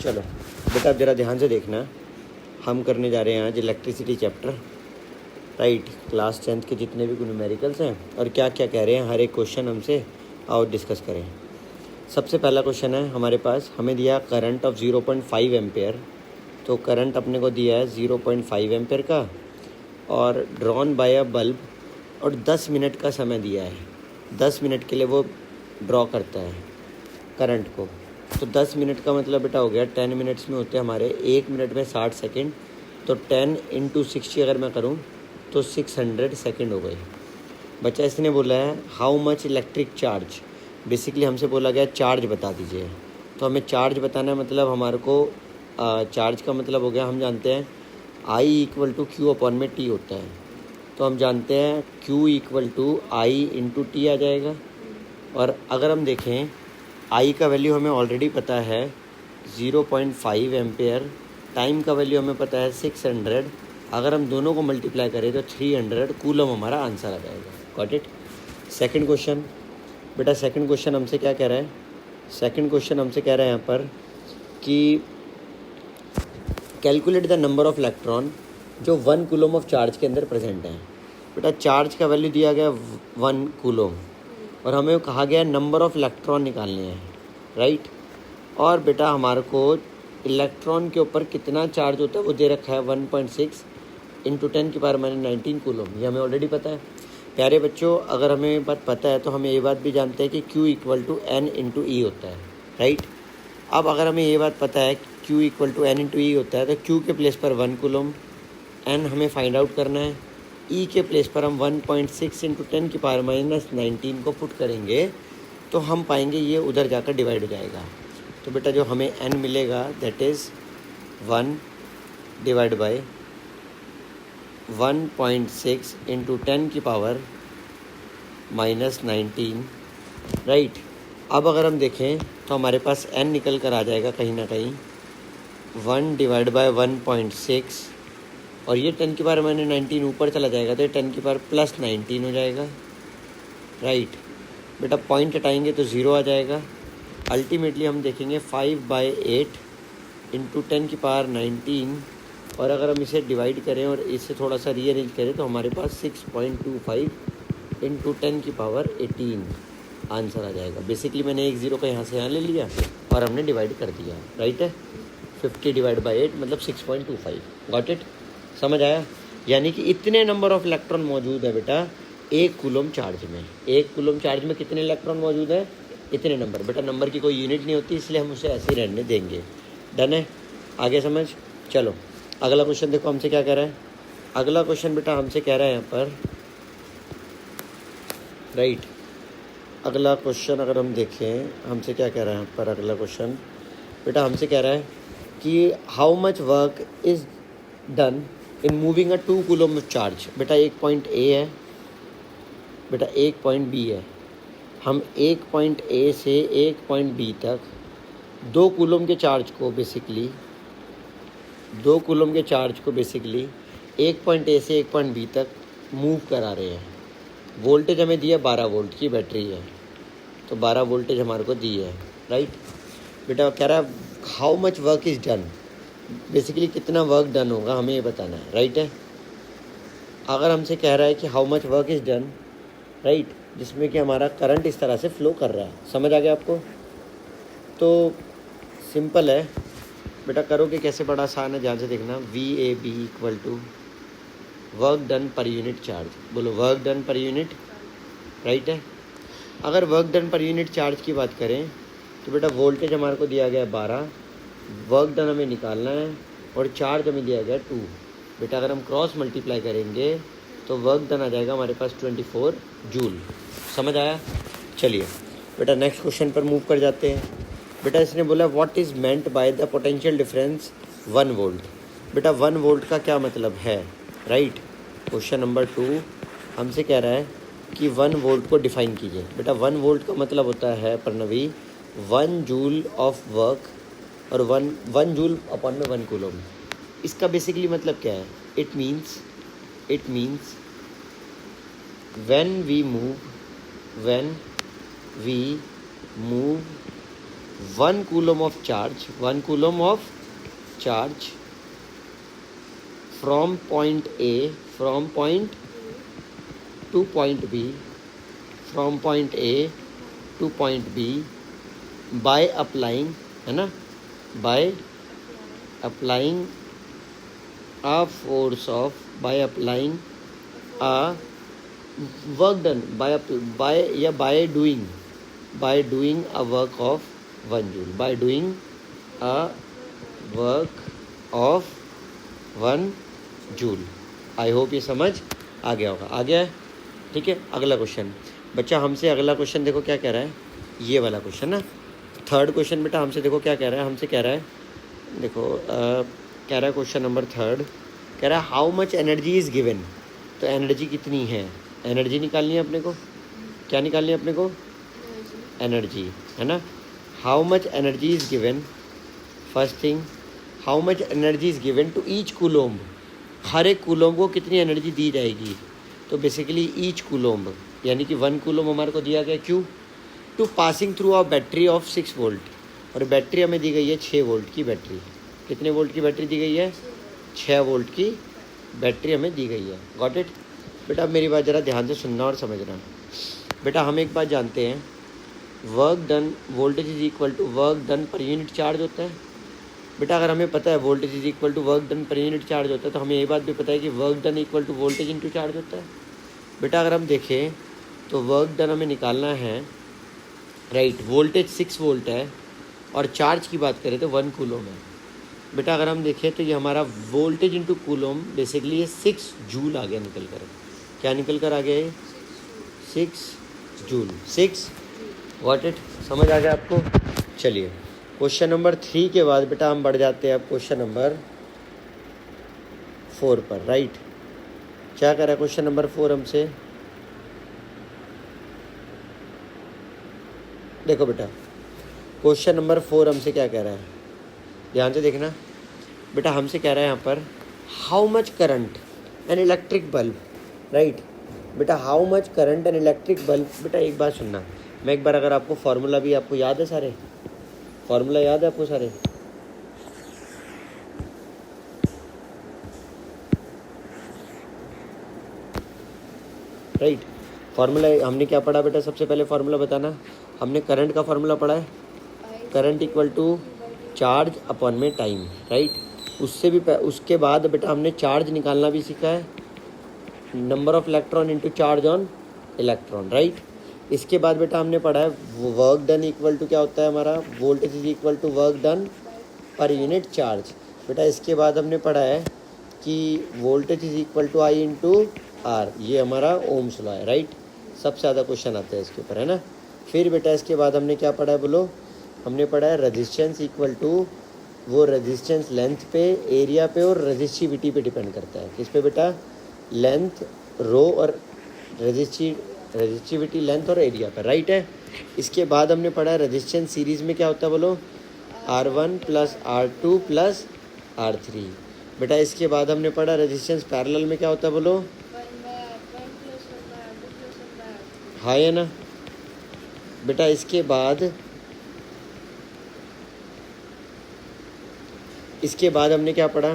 चलो बेटा अब ज़रा ध्यान से देखना, हम करने जा रहे हैं आज electricity chapter, right. Class 10th के जितने भी न्यूमेरिकल्स हैं और क्या क्या कह रहे हैं हर एक क्वेश्चन हमसे आओ डिस्कस करें। सबसे पहला क्वेश्चन है हमारे पास, हमें दिया करंट ऑफ 0.5 एम्पेयर। तो करंट अपने को दिया है 0.5 एम्पेयर का और ड्रॉन बाय अ बल्ब, और 10 मिनट का समय दिया है। 10 मिनट के लिए वो ड्रॉ करता है करंट को। तो 10 मिनट का मतलब बेटा हो गया 10 मिनट्स में होते हैं हमारे 1 मिनट में 60 सेकंड। तो 10 × 60 अगर मैं करूं तो 600 सेकंड हो गए। बच्चा इसने बोला है how much electric charge, basically हमसे बोला गया चार्ज बता दीजिए। तो हमें चार्ज बताना है, मतलब हमारे को चार्ज का मतलब हो गया, हम जानते हैं I = Q/T होता है। तो हम जानते हैं Q = I × T आ जाएगा। और अगर हम देखें I का वैल्यू हमें ऑलरेडी पता है 0.5 एम्पेयर, टाइम का वैल्यू हमें पता है 600। अगर हम दोनों को मल्टीप्लाई करें तो 300 कूलम हमारा आंसर आ जाएगा। Got it. सेकंड क्वेश्चन बेटा, सेकंड क्वेश्चन हमसे क्या कह रहा है? सेकंड क्वेश्चन हमसे कह रहा है यहाँ पर कि calculate the number of electron जो 1 कूलम ऑफ चार्ज के अंदर प्रेजेंट है। बेटा चार्ज का वैल्यू दिया गया 1 कूलम और हमें कहा गया नंबर ऑफ इलेक्ट्रॉन निकालने हैं, राइट। और बेटा हमारे को इलेक्ट्रॉन के ऊपर कितना चार्ज होता है वो दे रखा है 1.6 × 10⁻19 कूलम, ये हमें ऑलरेडी पता है। प्यारे बच्चों, अगर हमें बात पता है तो हमें ये बात भी जानते हैं कि Q = N × E होता है, राइट। अब अगर हमें ये बात पता है Q = N × E होता है तो Q के प्लेस पर 1 कूलम, N हमें फाइंड आउट करना है, E के प्लेस पर हम 1.6 × 10⁻19 को पुट करेंगे तो हम पाएंगे ये उधर जाकर डिवाइड हो जाएगा। तो बेटा जो हमें N मिलेगा दैट इज़ 1 / 1.6 × 10⁻19, राइट। अब अगर हम देखें तो हमारे पास N निकल कर आ जाएगा कहीं ना कहीं 1 / 1.6 और ये 10⁻19 ऊपर चला जाएगा तो ये 10⁻+19 हो जाएगा, राइट। बेटा पॉइंट हटाएंगे तो 0 आ जाएगा। अल्टीमेटली हम देखेंगे 5/8 × 10⁻19, और अगर हम इसे डिवाइड करें और इसे थोड़ा सा रीअरेंज करें तो हमारे पास 6.25 × 10⁻18 आंसर आ जाएगा। बेसिकली मैंने एक 0 का यहाँ से यहाँ ले लिया और हमने डिवाइड कर दिया, राइट है। 50 / 8 मतलब 6.25। गॉट इट, समझ आया? यानी कि इतने नंबर ऑफ इलेक्ट्रॉन मौजूद है बेटा 1 कूलम चार्ज में। 1 कूलम चार्ज में कितने इलेक्ट्रॉन मौजूद है? इतने नंबर। बेटा नंबर की कोई यूनिट नहीं होती इसलिए हम उसे ऐसे ही रहने देंगे। डन है, आगे समझ। चलो अगला क्वेश्चन देखो हमसे क्या कह रहा है। अगला क्वेश्चन बेटा हमसे कह रहा है यहाँ पर, राइट। अगला क्वेश्चन अगर हम देखें हमसे क्या कह रहा है यहाँ पर, अगला क्वेश्चन बेटा हमसे कह रहा है कि how much work is done in moving a 2 coulomb of charge. बेटा एक पॉइंट A है, बेटा एक पॉइंट B है। हम एक पॉइंट A से एक पॉइंट B तक 2 कूलम के चार्ज को बेसिकली 2 कूलम के चार्ज को बेसिकली एक पॉइंट A से एक पॉइंट B तक मूव करा रहे हैं। वोल्टेज हमें दिया 12 वोल्ट की बैटरी है, तो 12 वोल्टेज हमारे को दी है, राइट। बेटा कह रहा है how much work is done, basically कितना वर्क डन होगा हमें ये बताना है, राइट है। अगर हमसे कह रहा है कि how much work is done, right, जिसमें कि हमारा करंट इस तरह से फ्लो कर रहा है, समझ आ गया आपको? तो सिंपल है बेटा, करोगे कैसे, बड़ा आसान है, ध्यान से देखना। VAB = वर्क डन पर यूनिट चार्ज। बोलो वर्क डन पर यूनिट, राइट है। अगर वर्क डन पर यूनिट चार्ज की बात करें तो बेटा वोल्टेज हमारे को दिया गया 12, वर्क डन हमें निकालना है और चार्ज हमें दिया गया 2। बेटा अगर हम क्रॉस मल्टीप्लाई करेंगे तो वर्क डन आ जाएगा हमारे पास 24 जूल। समझ आया? चलिए बेटा नेक्स्ट क्वेश्चन पर मूव कर जाते हैं। बेटा इसने बोला what is meant by the potential difference 1 volt. बेटा 1 वोल्ट का क्या मतलब है, राइट। क्वेश्चन नंबर 2 हमसे कह रहा है कि 1 वोल्ट को डिफाइन कीजिए। बेटा 1 वोल्ट का मतलब होता है प्रणवी 1 जूल ऑफ वर्क और 1 जूल अपॉन में 1 कूलम। इसका बेसिकली मतलब क्या है? It means when we move 1 coulomb of charge, 1 coulomb of charge from point A, from point to point B, from point A to point B by applying, है ना, by applying a force of, by applying a work done, by doing a work of 1 joule, by doing a work of 1 joule. I hope ये समझ आ गया होगा, आ गया है, ठीक है। अगला क्वेश्चन बच्चा हमसे, अगला क्वेश्चन देखो क्या कह रहा है, ये वाला क्वेश्चन ना, थर्ड क्वेश्चन बेटा हमसे देखो क्या कह रहा है, हमसे कह रहा है, देखो कह रहा है क्वेश्चन नंबर थर्ड, कह रहा है how much energy is given. तो एनर्जी कितनी है, एनर्जी निकालनी है अपने को, क्या निकालनी है अपने को, एनर्जी, है ना। How much energy is given, first thing, how much energy is given to each coulomb, हर एक कूलोम्ब को कितनी एनर्जी दी जाएगी। तो बेसिकली ईच कूलोम्ब यानी कि 1 कूलोम्ब हमारे को दिया गया, क्यों, to passing through a battery of 6 volt, और बैटरी हमें दी गई है 6 वोल्ट की बैटरी। कितने वोल्ट की बैटरी दी गई है, 6 वोल्ट की बैटरी हमें दी गई है। गॉट इट बेटा, मेरी बात ज़रा ध्यान से सुनना और समझना। बेटा हम एक बात जानते हैं, work done voltage is equal to work done पर यूनिट चार्ज होता है। बेटा अगर हमें पता है voltage is equal to work done पर यूनिट चार्ज होता है, तो हमें ये बात भी पता है कि work done equal to voltage into charge होता है। बेटा अगर हम देखें तो वर्क डन हमें निकालना है, राइट, वोल्टेज 6 वोल्ट है और चार्ज की बात करें तो 1 कूलोम है। बेटा अगर हम देखें तो ये हमारा वोल्टेज इंटू कूलोम बेसिकली ये 6 जूल आ गया निकल कर, क्या निकल कर आ गया ये 6 जूल, 6। गॉट इट, समझ आ गया आपको। चलिए क्वेश्चन नंबर 3 के बाद बेटा हम बढ़ जाते हैं अब क्वेश्चन नंबर 4 पर, राइट। क्या कह रहा है क्वेश्चन नंबर 4 हमसे, देखो बेटा क्वेश्चन नंबर 4 हमसे क्या कह रहा है, ध्यान से देखना बेटा। हमसे कह रहा है यहाँ पर how much current an electric bulb, right. बेटा how much current an electric bulb, बेटा एक बात सुनना, मैं एक बार अगर आपको फार्मूला भी आपको याद है, सारे फार्मूला याद है आपको सारे, राइट। फार्मूला हमने क्या पढ़ा बेटा, सबसे पहले फार्मूला बताना, हमने करंट का फार्मूला पढ़ा है, current equal to charge upon में टाइम, राइट। उसके बाद बेटा हमने चार्ज निकालना भी सीखा है, number of electron into charge on electron, right. इसके बाद बेटा हमने पढ़ा है वर्क डन इक्वल टू क्या होता है हमारा, voltage is equal to work done पर यूनिट चार्ज। बेटा इसके बाद हमने पढ़ा है कि voltage is equal to I into R, ये हमारा ओम्स लॉ है, राइट। सबसे ज़्यादा क्वेश्चन आते हैं इसके ऊपर, है ना। फिर बेटा इसके बाद हमने क्या पढ़ा है बोलो, हमने पढ़ा है रेजिस्टेंस इक्वल टू, वो रेजिस्टेंस लेंथ पे, एरिया पे और रेजिस्टिविटी पे डिपेंड करता है। किस पे बेटा, लेंथ, रो और रेजिस्टिविटी लेंथ और एरिया पर, राइट है। इसके बाद हमने पढ़ा है रेजिस्टेंस सीरीज़ में क्या होता है बोलो, R1 plus R2 plus R3। बेटा इसके बाद हमने पढ़ा रेजिस्टेंस पैरेलल में क्या होता है बोलो, हाँ है ना। बेटा इसके बाद हमने क्या पढ़ा,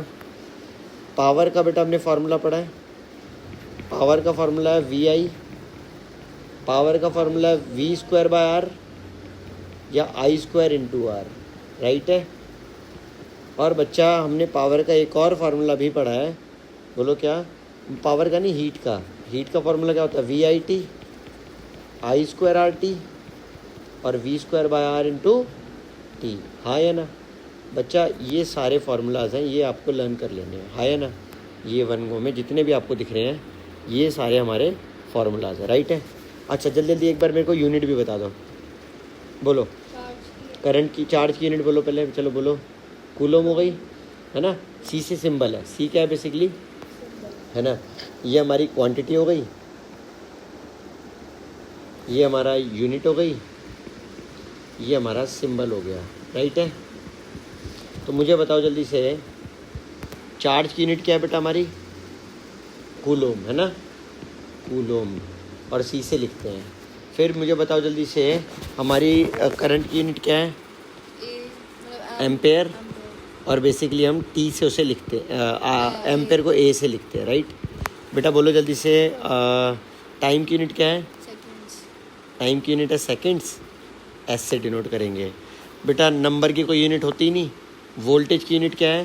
पावर का बेटा हमने फार्मूला पढ़ा है, पावर का फार्मूला है VI, पावर का फार्मूला है V²/R या I² इंटू R, राइट है। और बच्चा हमने पावर का एक और फार्मूला भी पढ़ा है, बोलो क्या, पावर का नहीं, हीट का फार्मूला क्या होता है, VIT, I²RT और V²/R इंटू T, हाँ है ना। बच्चा ये सारे फार्मूलाज हैं, ये आपको लर्न कर लेने हैं, हाँ है ना। ये 1 गो में जितने भी आपको दिख रहे हैं ये सारे हमारे फार्मूलाज हैं, राइट है। अच्छा जल्दी जल्दी एक बार मेरे को यूनिट भी बता दो, बोलो करंट की, चार्ज की यूनिट बोलो पहले, चलो बोलो, कूलोम हो गई, है ना। C से सिंबल है, C क्या है बेसिकली, है ना। ये हमारी क्वांटिटी हो गई, ये हमारा यूनिट हो गई, ये हमारा सिंबल हो गया, राइट है। तो मुझे बताओ जल्दी से, चार्ज की यूनिट क्या है बेटा हमारी, कूलोम, है ना, कूलोम, और C से लिखते हैं। फिर मुझे बताओ जल्दी से हमारी करंट की यूनिट क्या है, एम्पेयर, और बेसिकली हम टी से उसे लिखते हैं, एम्पेयर को ए से लिखते हैं, राइट। बेटा बोलो जल्दी से, टाइम की यूनिट क्या है? सेकंड्स। टाइम की यूनिट है सेकंड्स, एस से डिनोट करेंगे। बेटा नंबर की कोई यूनिट होती ही नहीं। वोल्टेज की यूनिट क्या है?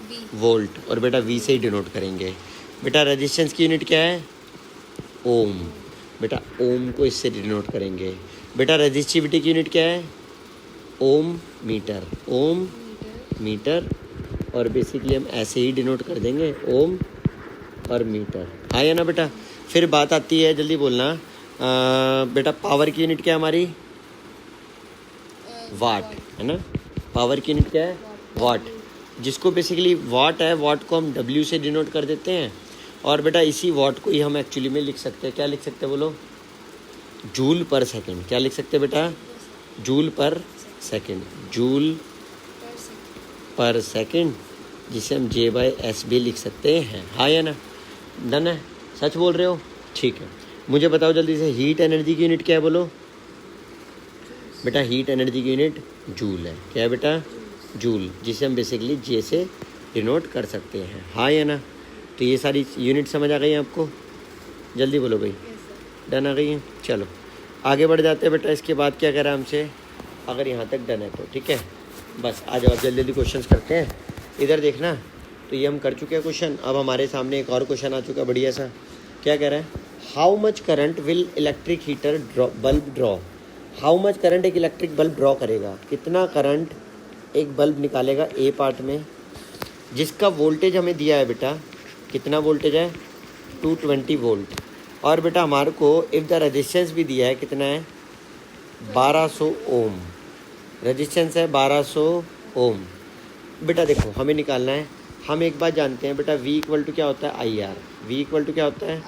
वी। वोल्ट, और बेटा वी से ही डिनोट करेंगे। बेटा रेजिस्टेंस की यूनिट क्या है? ओम, बेटा ओम को इससे डिनोट करेंगे। बेटा रेजिस्टिविटी की यूनिट क्या है? ओम मीटर, ओम मीटर, और बेसिकली हम ऐसे ही डिनोट कर देंगे, ओम और मीटर। हाँ या ना बेटा? फिर बात आती है, जल्दी बोलना, बेटा पावर की यूनिट क्या है हमारी? वाट, है ना। पावर की यूनिट क्या है? वाट, जिसको बेसिकली वाट है, वाट को हम डब्ल्यू से डिनोट कर देते हैं। और बेटा इसी वाट को ही हम एक्चुअली में लिख सकते हैं, क्या लिख सकते हैं बोलो? जूल पर सेकंड। क्या लिख सकते हैं बेटा? जूल पर सेकंड, जूल पर सेकंड, जिसे हम जे बाय एस भी लिख सकते हैं। हाँ या ना? डन है? सच बोल रहे हो? ठीक है। मुझे बताओ जल्दी से, हीट एनर्जी की यूनिट क्या है बोलो? बेटा हीट एनर्जी की यूनिट जूल है। क्या है बेटा? जूल, जिसे हम बेसिकली जे से डिनोट कर सकते हैं। हाँ या ना? तो ये सारी यूनिट समझ आ गई हैं आपको? जल्दी बोलो भाई। डन आ गई है? चलो आगे बढ़ जाते हैं बेटा। इसके बाद क्या करा हमसे, अगर यहाँ तक डन है तो ठीक है। बस आ जाओ, अब जल्दी जल्दी क्वेश्चंस करते हैं। इधर देखना, तो ये हम कर चुके हैं क्वेश्चन। अब हमारे सामने एक और क्वेश्चन आ चुका है बढ़िया सा। क्या कह रहा है? How much current will electric heater bulb draw? How much current एक इलेक्ट्रिक बल्ब ड्रॉ करेगा? कितना करंट एक बल्ब निकालेगा ए पार्ट में, जिसका वोल्टेज हमें दिया है बेटा, कितना वोल्टेज है? 220 वोल्ट। और बेटा हमारे को इफ़ द रेजिस्टेंस भी दिया है, कितना है? 1200 ओम। रेजिस्टेंस है 1200 ओम। बेटा देखो हमें निकालना है, हम एक बात जानते हैं बेटा, V इक्वल टू क्या होता है? I R. V equal to क्या होता है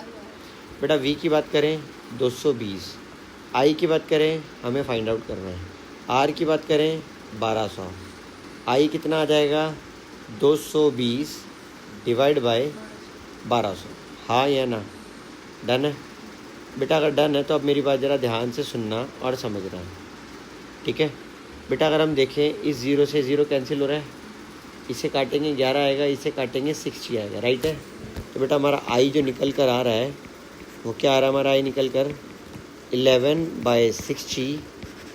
बेटा? V की बात करें 220, I की बात करें हमें फाइंड आउट करना है, R की बात करें 1200, I कितना आ जाएगा? 220 डिवाइड बाय 1200। हाँ या ना? डन है बेटा? अगर डन है तो अब मेरी बात ज़रा ध्यान से सुनना और समझना, ठीक है बेटा? अगर हम देखें, इस ज़ीरो से ज़ीरो कैंसिल हो रहा है, इसे काटेंगे 11 आएगा, इसे काटेंगे 60 आएगा, राइट है। तो बेटा हमारा आई जो निकल कर आ रहा है वो क्या आ रहा है? हमारा आई निकल कर 11/60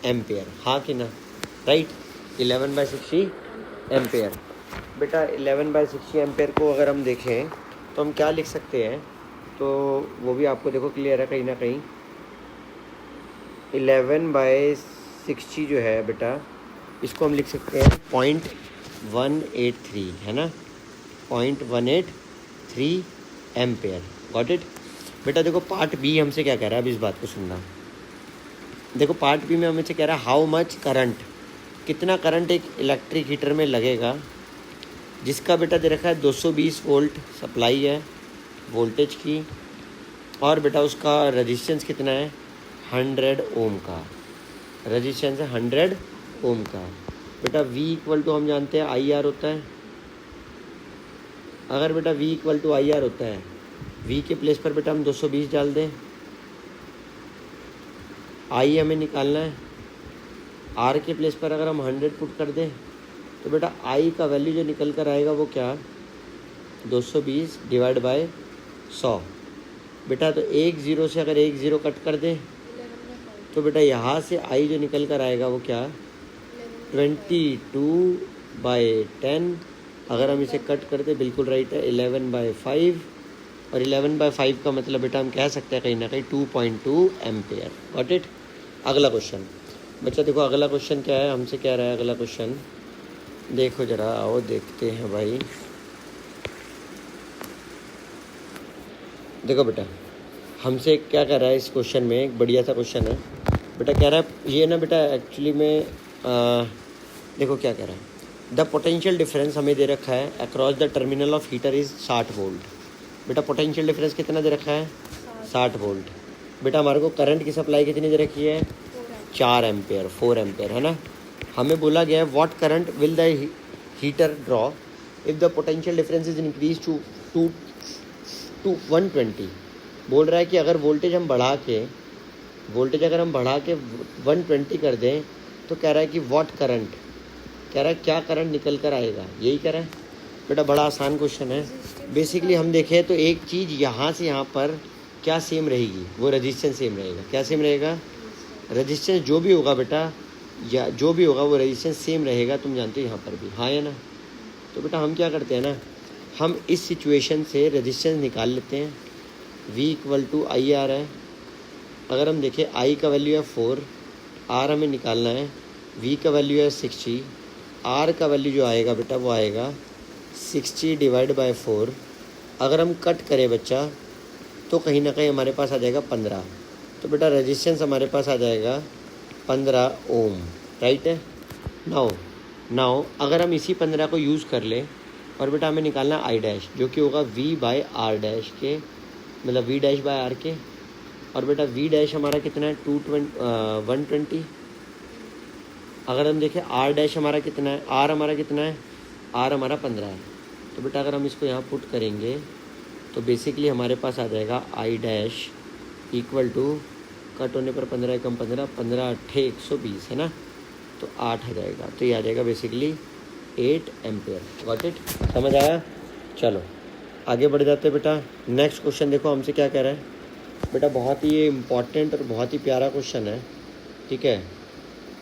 एम्पेयर। हाँ कि ना? Right, 11/60 ampere. बेटा 11/60 एम्पेयर को अगर हम देखें तो हम क्या लिख सकते हैं, तो वो भी आपको देखो क्लियर है कहीं ना कहीं। 11/60 जो है बेटा, इसको हम लिख सकते हैं 0.183, है ना? 0.183 एम्पेयर। Got it? बेटा देखो पार्ट बी हमसे क्या कह रहा है, अब इस बात को सुनना। देखो पार्ट बी में हमसे कह रहा है हाउ मच करंट, कितना करंट एक इलेक्ट्रिक हीटर में लगेगा, जिसका बेटा दे रखा है 220 वोल्ट सप्लाई है वोल्टेज की, और बेटा उसका रेजिस्टेंस कितना है? 100 ओम का रेजिस्टेंस है, 100 ओम का। बेटा V इक्वल टू हम जानते हैं आई आर होता है। अगर बेटा V equal to I R होता है, V के प्लेस पर बेटा हम 220 डाल दें, I हमें निकालना है, R के प्लेस पर अगर हम 100 पुट कर दें, तो बेटा I का वैल्यू जो निकल कर आएगा वो क्या? 220 डिवाइड बाय 100। बेटा तो एक ज़ीरो से अगर एक ज़ीरो कट कर दें, तो बेटा यहाँ से I जो निकल कर आएगा वो क्या? 22/10। अगर हम इसे कट करते बिल्कुल राइट है, 11/5, और 11/5 का मतलब बेटा हम कह सकते हैं कहीं ना कहीं 2.2 एम्पेयर। Got it? अगला क्वेश्चन बच्चा देखो, अगला क्वेश्चन क्या है, हमसे क्या रहा है अगला क्वेश्चन, देखो ज़रा, आओ देखते हैं भाई। देखो बेटा हमसे क्या कह रहा है इस क्वेश्चन में, एक बढ़िया सा क्वेश्चन है बेटा। कह रहा है ये ना बेटा, एक्चुअली में देखो क्या कह रहा है, द पोटेंशियल डिफरेंस हमें दे रखा है across the terminal of heater is 60 volt. बेटा पोटेंशियल डिफरेंस कितना दे रखा है? 60 वोल्ट। बेटा हमारे को करंट की सप्लाई कितनी दे रखी है? 4 एम्पेयर, 4 एम्पेयर, है ना। हमें बोला गया है what current will the heater draw if the potential difference is increase to 120। बोल रहा है कि अगर वोल्टेज हम बढ़ा के 120 कर दें, तो कह रहा है कि व्हाट करंट कह रहा है क्या करंट निकल कर आएगा, यही कह रहा है बेटा। बड़ा आसान क्वेश्चन है। बेसिकली हम देखें तो एक चीज़ यहाँ से यहाँ पर क्या सेम रहेगी, वो रेजिस्टेंस सेम रहेगा। क्या सेम रहेगा? रेजिस्टेंस जो भी होगा बेटा, या जो भी होगा वो रेजिस्टेंस सेम रहेगा। तुम जानते हो यहाँ पर भी, हाँ या ना? तो बेटा हम क्या करते हैं ना, हम इस सिचुएशन से रेजिस्टेंस निकाल लेते हैं। V equal to I R है। अगर हम देखें I का वैल्यू है 4, R हमें निकालना है, V का वैल्यू है 60, R का वैल्यू जो आएगा बेटा वो आएगा 60 डिवाइड बाय 4। अगर हम कट करें बच्चा तो कहीं ना कहीं हमारे पास आ जाएगा 15। तो बेटा रेजिस्टेंस हमारे पास आ जाएगा 15 ओम, राइट है। नाउ अगर हम इसी 15 को यूज़ कर लें और बेटा हमें निकालना आई डैश, जो कि होगा V बाय आर डैश के, मतलब V डैश बाय आर के। और बेटा V डैश हमारा कितना है 120। अगर हम देखें R डैश हमारा कितना है, R हमारा कितना है, R हमारा 15 है। तो बेटा अगर हम इसको यहाँ पुट करेंगे तो बेसिकली हमारे पास आ जाएगा I dash equal to, cut होने पर 15 कम 15, 15 8 120 है ना, तो 8 आ जाएगा। तो ये आ जाएगा बेसिकली 8 एम्पेयर। Got it? समझ आया? चलो आगे बढ़ जाते हैं बेटा। नेक्स्ट क्वेश्चन देखो हमसे क्या कह रहा है बेटा। बहुत ही ये इम्पॉर्टेंट और बहुत ही प्यारा क्वेश्चन है, ठीक है।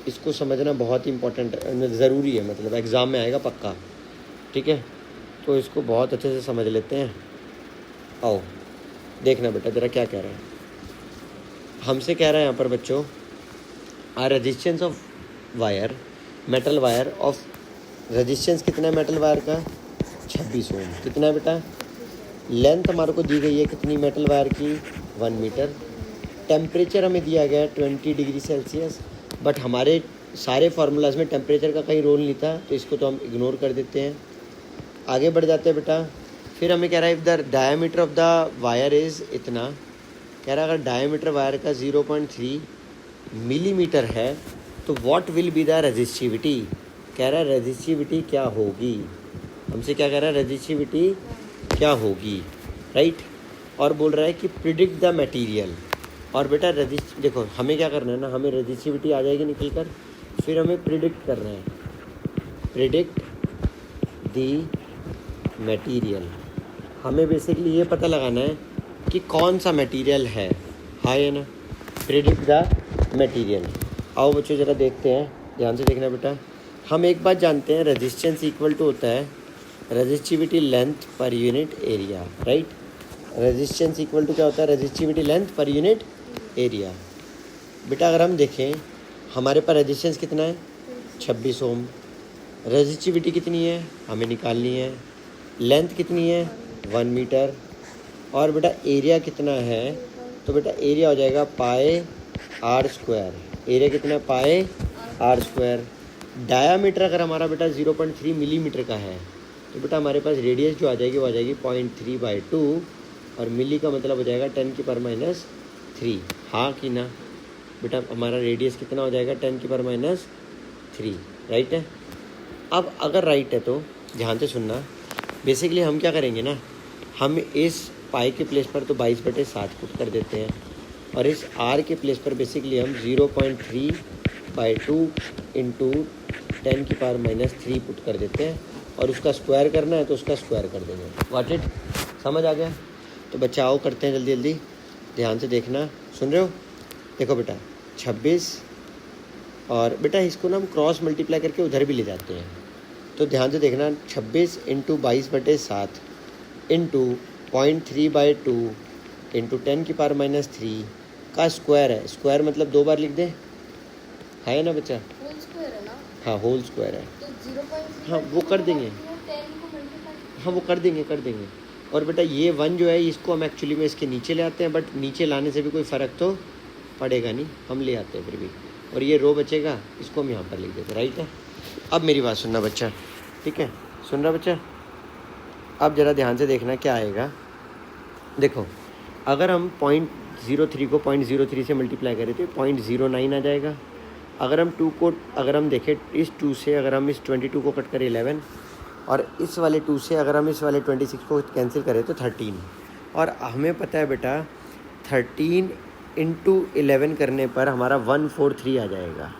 इसको समझना बहुत ही इम्पोर्टेंट ज़रूरी है, मतलब एग्ज़ाम में आएगा पक्का, ठीक है। तो इसको बहुत अच्छे से समझ लेते हैं। आओ देखना बेटा ज़रा क्या कह रहा है। हमसे कह रहा है यहाँ पर बच्चों, R resistance of wire, metal wire of, resistance कितना है मेटल वायर का? 26 ओम। कितना है बेटा? लेंथ हमारे को दी गई है कितनी मेटल वायर की? 1 मीटर। टेम्परेचर हमें दिया गया है 20 डिग्री सेल्सियस, बट हमारे सारे फार्मूलाज में टेम्परेचर का कहीं रोल नहीं था, तो इसको तो हम इग्नोर कर देते हैं। आगे बढ़ जाते हैं बेटा। फिर हमें कह रहा है if the diameter of the wire is इतना, कह रहा है अगर डायमीटर वायर का 0.3 मिलीमीटर है तो what will be the resistivity. कह रहा है रेजिस्टिविटी क्या होगी, हमसे क्या कह रहा है, रेजिस्टिविटी क्या होगी, राइट। और बोल रहा है कि प्रिडिक्ट द मटेरियल। और बेटा देखो हमें क्या करना है ना, हमें रेजिस्टिविटी आ जाएगी निकल कर, फिर हमें प्रिडिक्ट करना है, प्रिडिक्ट द मटेरियल। हमें बेसिकली ये पता लगाना है कि कौन सा मटेरियल है, हाँ या ना। Predict the material. आओ बच्चों ज़रा देखते हैं, ध्यान से देखना बेटा। हम एक बात जानते हैं, रेजिस्टेंस इक्वल टू होता है resistivity length per unit area, right. Resistance equal to क्या होता है? Resistivity length per unit area. बेटा अगर हम देखें हमारे पास रेजिस्टेंस कितना है? 26 ओम। रेजिस्टिविटी कितनी है हमें निकालनी है। लेंथ कितनी है? 1 मीटर। और बेटा एरिया कितना है? तो बेटा एरिया हो जाएगा पाई आर स्क्वायर। एरिया कितना है? पाई आर स्क्वायर। डायामीटर अगर हमारा बेटा 0.3 मिलीमीटर का है तो बेटा हमारे पास रेडियस जो आ जाएगी वो आ जाएगी 0.3/2, और मिली का मतलब हो जाएगा 10⁻³ हाँ कि ना बेटा। हमारा रेडियस कितना हो जाएगा? 10⁻³ राइट है। अब अगर राइट है तो ध्यान से सुनना। बेसिकली हम क्या करेंगे ना, हम इस पाई के प्लेस पर तो 22/7 पुट कर देते हैं, और इस आर के प्लेस पर बेसिकली हम 0.3/2 इंटू 10⁻³ पुट कर देते हैं, और उसका स्क्वायर करना है तो उसका स्क्वायर कर देंगे। What it? समझ आ गया? तो बच्चा आओ करते हैं जल्दी जल्दी, ध्यान से देखना। सुन रहे हो? देखो बेटा 26, और बेटा इसको ना हम क्रॉस मल्टीप्लाई करके उधर भी ले जाते हैं, तो ध्यान से देखना। 26 इंटू 22/7 इंटू 0.3/2 इंटू 10⁻³ का स्क्वायर है। स्क्वायर मतलब 2 बार लिख दें, है ना बच्चा? होल स्क्वायर है ना? हाँ होल स्क्वायर है। तो 0.3 हाँ वो कर देंगे, 10 को मल्टीप्लाई। हाँ वो कर देंगे। और बेटा ये 1 जो है इसको हम एक्चुअली में इसके नीचे ले आते हैं, बट नीचे लाने से भी कोई फ़र्क तो पड़ेगा नहीं, हम ले आते हैं फिर भी। और ये रो बचेगा, इसको हम यहाँ पर लिख देते हैं, राइट है। अब मेरी बात सुनना बच्चा, ठीक है? सुन रहा बच्चा? अब ज़रा ध्यान से देखना क्या आएगा। देखो अगर हम 0.03 को 0.03 से मल्टीप्लाई करें तो 0.09 आ जाएगा। अगर हम 2 को, अगर हम देखें इस 2 से अगर हम इस 22 को कट करें 11, और इस वाले 2 से अगर हम इस वाले 26 को कैंसिल करें तो 13। और हमें पता है बेटा 13 इंटू 11 करने पर हमारा 143 आ जाएगा,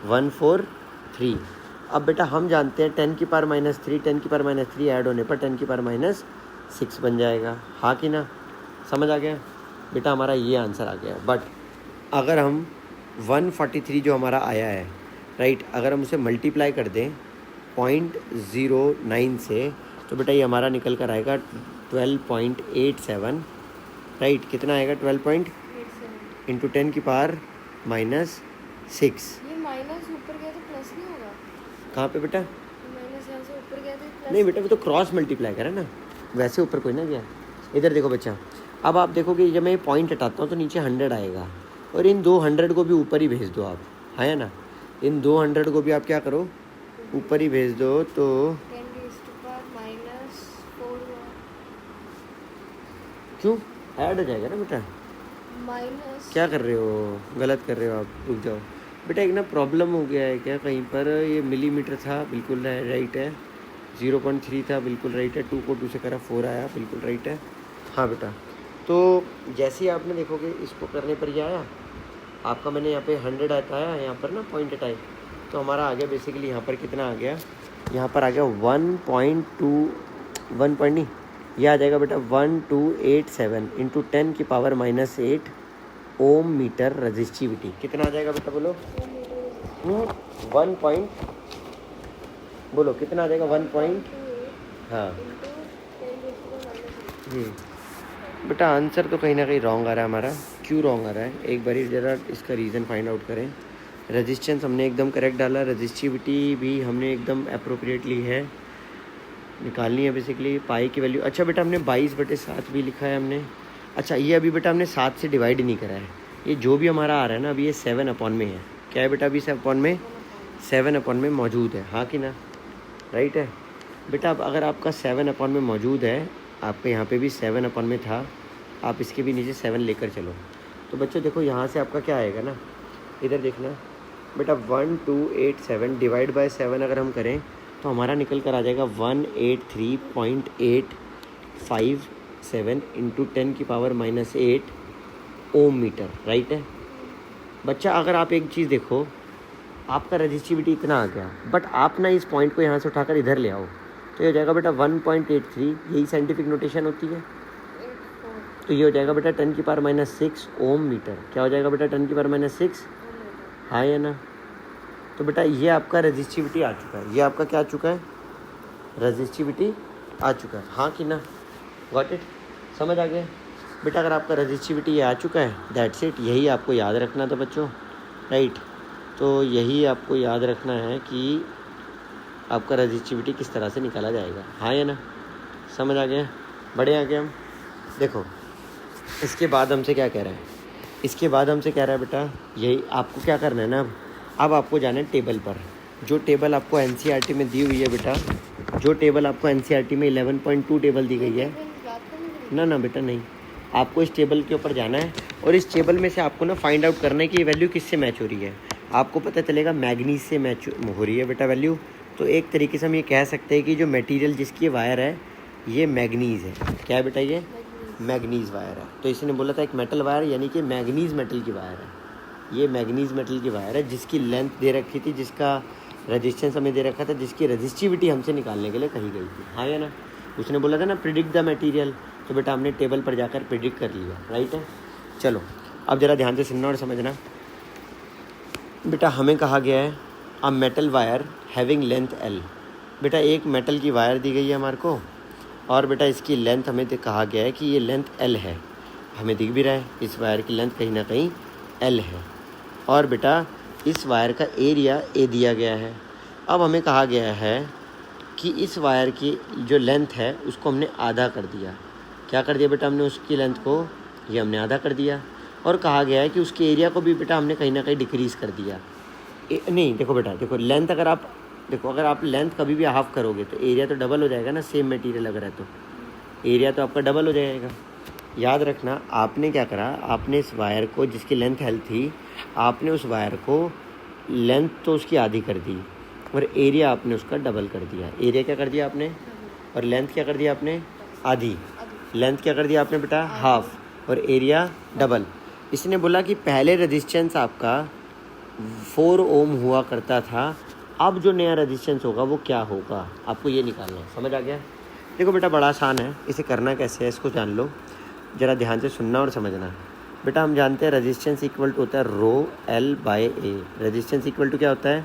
143। अब बेटा हम जानते हैं 10 की पावर -3 10 की पावर -3 ऐड होने पर 10 की पावर -6 बन जाएगा, हाँ कि ना? समझ आ गया बेटा? हमारा ये आंसर आ गया। बट अगर हम 143 जो हमारा आया है, राइट, अगर हम उसे मल्टीप्लाई कर दें 0.09 से, तो बेटा ये हमारा निकल कर आएगा 12.87, राइट। कितना आएगा? 12 इंटू 10 की पावर -6। ये माइनस ऊपर गया तो प्लस नहीं होगा? कहाँ पे बेटा? माइनस यहाँ से ऊपर गया तो प्लस नहीं बेटा, वो तो क्रॉस मल्टीप्लाई करा ना, वैसे ऊपर कोई ना गया। इधर देखो बच्चा, अब आप देखोगे जब मैं ये पॉइंट हटाता हूँ तो नीचे 100 आएगा, और इन 200 को भी ऊपर ही भेज दो आप, है ना? इन 200 को भी आप क्या करो, ऊपर ही भेज दो, तो 10⁻⁴ क्यों ऐड हो जाएगा ना बेटा। माइनस क्या कर रहे हो? गलत कर रहे हो आप, रुक जाओ बेटा। एक ना प्रॉब्लम हो गया है क्या कहीं पर? ये मिलीमीटर था, बिल्कुल राइट है। 0.3 था, बिल्कुल राइट है। 2 को 2 से करा 4 आया, बिल्कुल राइट है। हाँ बेटा, तो जैसे ही आपने देखोगे इसको करने पर ये आया आपका, मैंने यहाँ पे 100 हटाया, यहाँ पर ना पॉइंट हटाए, तो हमारा आ गया बेसिकली यहाँ पर कितना आ गया, यहाँ पर आ गया 1 पॉइंट नहीं, ये आ जाएगा बेटा 1287 इंटू 10 की पावर -8 ओम मीटर रजिस्टिविटी। कितना आ जाएगा बेटा बोलो? 1 पॉइंट, बोलो कितना आ जाएगा? 1 पॉइंट, हाँ बेटा। आंसर तो कहीं ना कहीं रॉन्ग आ रहा है हमारा। क्यों रॉन्ग आ रहा है? एक बार ज़रा इसका रीज़न फाइंड आउट करें। रेजिस्टेंस हमने एकदम करेक्ट डाला, रजिस्टिविटी भी हमने एकदम अप्रोप्रिएट ली है, निकालनी है बेसिकली पाई की वैल्यू। अच्छा बेटा, हमने 22/7 भी लिखा है हमने। अच्छा, ये अभी बेटा हमने 7 से डिवाइड नहीं करा है। ये जो भी हमारा आ रहा है ना, अभी ये 7/, में है। क्या है बेटा? अभी 7/, में मौजूद है, हाँ कि ना? राइट है बेटा। अब अगर आपका 7/, में मौजूद है, आपके यहाँ पे भी 7/, में था, आप इसके भी नीचे 7 लेकर चलो, तो बच्चों देखो यहाँ से आपका क्या आएगा ना, इधर देखना बेटा, 1287 डिवाइड बाय 7 अगर हम करें तो हमारा निकल कर आ जाएगा 183.857 इंटू 10 की पावर -8 ओम मीटर, राइट है बच्चा। अगर आप एक चीज़ देखो, आपका रजिस्टिविटी इतना आ गया, बट आप ना इस पॉइंट को यहाँ से उठाकर इधर ले आओ, तो ये हो जाएगा बेटा 1.83, यही साइंटिफिक नोटेशन होती है। तो ये हो जाएगा बेटा 10 की पावर -6 ओम मीटर। क्या हो जाएगा बेटा? 10 की पावर -6, हाँ या ना? तो बेटा ये आपका रजिस्टिविटी आ चुका है, ये आपका क्या आ चुका है? रजिस्टिविटी आ चुका है, हाँ कि ना? Got it? समझ आ गया बेटा? अगर आपका रजिस्टिविटी ये आ चुका है, दैट्स इट। यही आपको याद रखना था बच्चों, राइट। तो यही आपको याद रखना है कि आपका रजिस्टिविटी किस तरह से निकाला जाएगा, हाँ या ना? समझ आ गया? बड़े आ गए हम। देखो इसके बाद हमसे क्या कह रहा है, इसके बाद हमसे कह रहा है बेटा, यही आपको क्या करना है ना, अब आपको जाना है टेबल पर। जो टेबल आपको एनसीईआरटी में दी हुई है बेटा, जो टेबल आपको एनसीईआरटी में 11.2 टेबल दी गई है ना, ना बेटा नहीं, आपको इस टेबल के ऊपर जाना है, और इस टेबल में से आपको ना फाइंड आउट करना है कि ये वैल्यू किससे मैच हो रही है। आपको पता चलेगा मैग्नीज से मैच हो रही है बेटा वैल्यू। तो एक तरीके से हम ये कह सकते हैं कि जो मटेरियल जिसकी वायर है ये मैग्नीज है। क्या है बेटा? ये मैग्नीज वायर है। तो इसने बोला था एक मेटल वायर, यानी कि मैग्नीज मेटल की वायर है। ये मैग्नीज मेटल की वायर है जिसकी लेंथ दे रखी थी, जिसका रेजिस्टेंस हमें दे रखा था, जिसकी रजिस्टिविटी हमसे निकालने के लिए कही गई थी, हाँ या ना? उसने बोला था ना प्रिडिक्ट द मटेरियल, तो बेटा हमने टेबल पर जाकर प्रिडिक्ट कर लिया, राइट है। चलो अब ज़रा ध्यान से सुनना और समझना बेटा। हमें कहा गया है a metal wire having length L। बेटा एक मेटल की वायर दी गई है हमारे को, और बेटा इसकी लेंथ हमें कहा गया है कि ये लेंथ L है। हमें दिख भी रहा है इस वायर की लेंथ कहीं ना कहीं L है, और बेटा इस वायर का एरिया A दिया गया है। अब हमें कहा गया है कि इस वायर की जो लेंथ है उसको हमने आधा कर दिया। क्या कर दिया बेटा हमने? उसकी लेंथ को ये हमने आधा कर दिया, और कहा गया है कि उसके एरिया को भी बेटा हमने कहीं ना कहीं डिक्रीज़ कर दिया। नहीं देखो बेटा, देखो लेंथ अगर आप देखो, अगर आप लेंथ कभी भी हाफ करोगे तो एरिया तो डबल हो जाएगा ना। सेम मटेरियल अगर है तो एरिया तो आपका डबल हो जाएगा। याद रखना, आपने क्या करा, आपने इस वायर को जिसकी लेंथ L थी, आपने उस वायर को लेंथ तो उसकी आधी कर दी, और एरिया आपने उसका डबल कर दिया। एरिया क्या कर दिया आपने, और लेंथ क्या कर दिया आपने? आधी। लेंथ क्या कर दिया आपने बेटा? हाफ, और एरिया डबल। इसने बोला कि पहले रेजिस्टेंस आपका 4 ओम हुआ करता था, अब जो नया रेजिस्टेंस होगा वो क्या होगा, आपको ये निकालना है। समझ आ गया? देखो बेटा बड़ा आसान है, इसे करना कैसे है इसको जान लो, ज़रा ध्यान से सुनना और समझना। बेटा हम जानते हैं रेजिस्टेंस इक्वल टू होता है rho L by A. Resistance equal to क्या होता है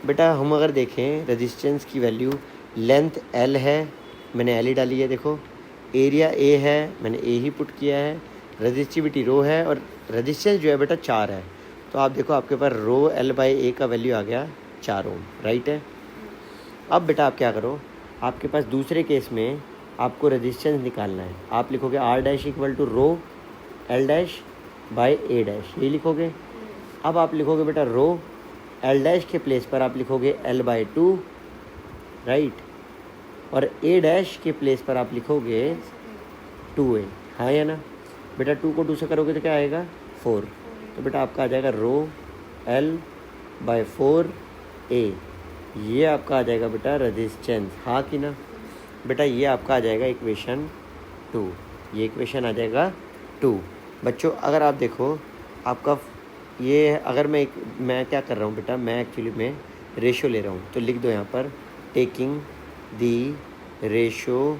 बेटा? हम अगर देखें रेजिस्टेंस की वैल्यू, लेंथ एल है, मैंने एल ही डाली है, देखो एरिया ए है, मैंने ए ही पुट किया है, रेजिस्टिविटी रो है और रेजिस्टेंस जो है बेटा 4 है। तो आप देखो आपके पास रो एल बाय ए का वैल्यू आ गया 4 ओम, राइट है। अब बेटा आप क्या करो, आपके पास दूसरे केस में आपको रेजिस्टेंस निकालना है। आप लिखोगे R dash equal to rho L dash by A dash, ये लिखोगे। अब आप लिखोगे बेटा रो एल डैश के प्लेस पर आप लिखोगे एल बाय 2, राइट, और ए डैश के प्लेस पर आप लिखोगे 2a, हाँ या ना बेटा? 2 को 2 से करोगे तो क्या आएगा 4, तो बेटा आपका आ जाएगा रो एल बाय 4a, ये आपका आ जाएगा बेटा रेजिस्टेंस, हाँ कि ना बेटा? ये आपका आ जाएगा इक्वेशन 2, ये इक्वेशन आ जाएगा 2। बच्चों अगर आप देखो आपका ये, अगर मैं क्या कर रहा हूँ बेटा, मैं एक्चुअली में रेशो ले रहा हूँ, तो लिख दो यहाँ पर taking the ratio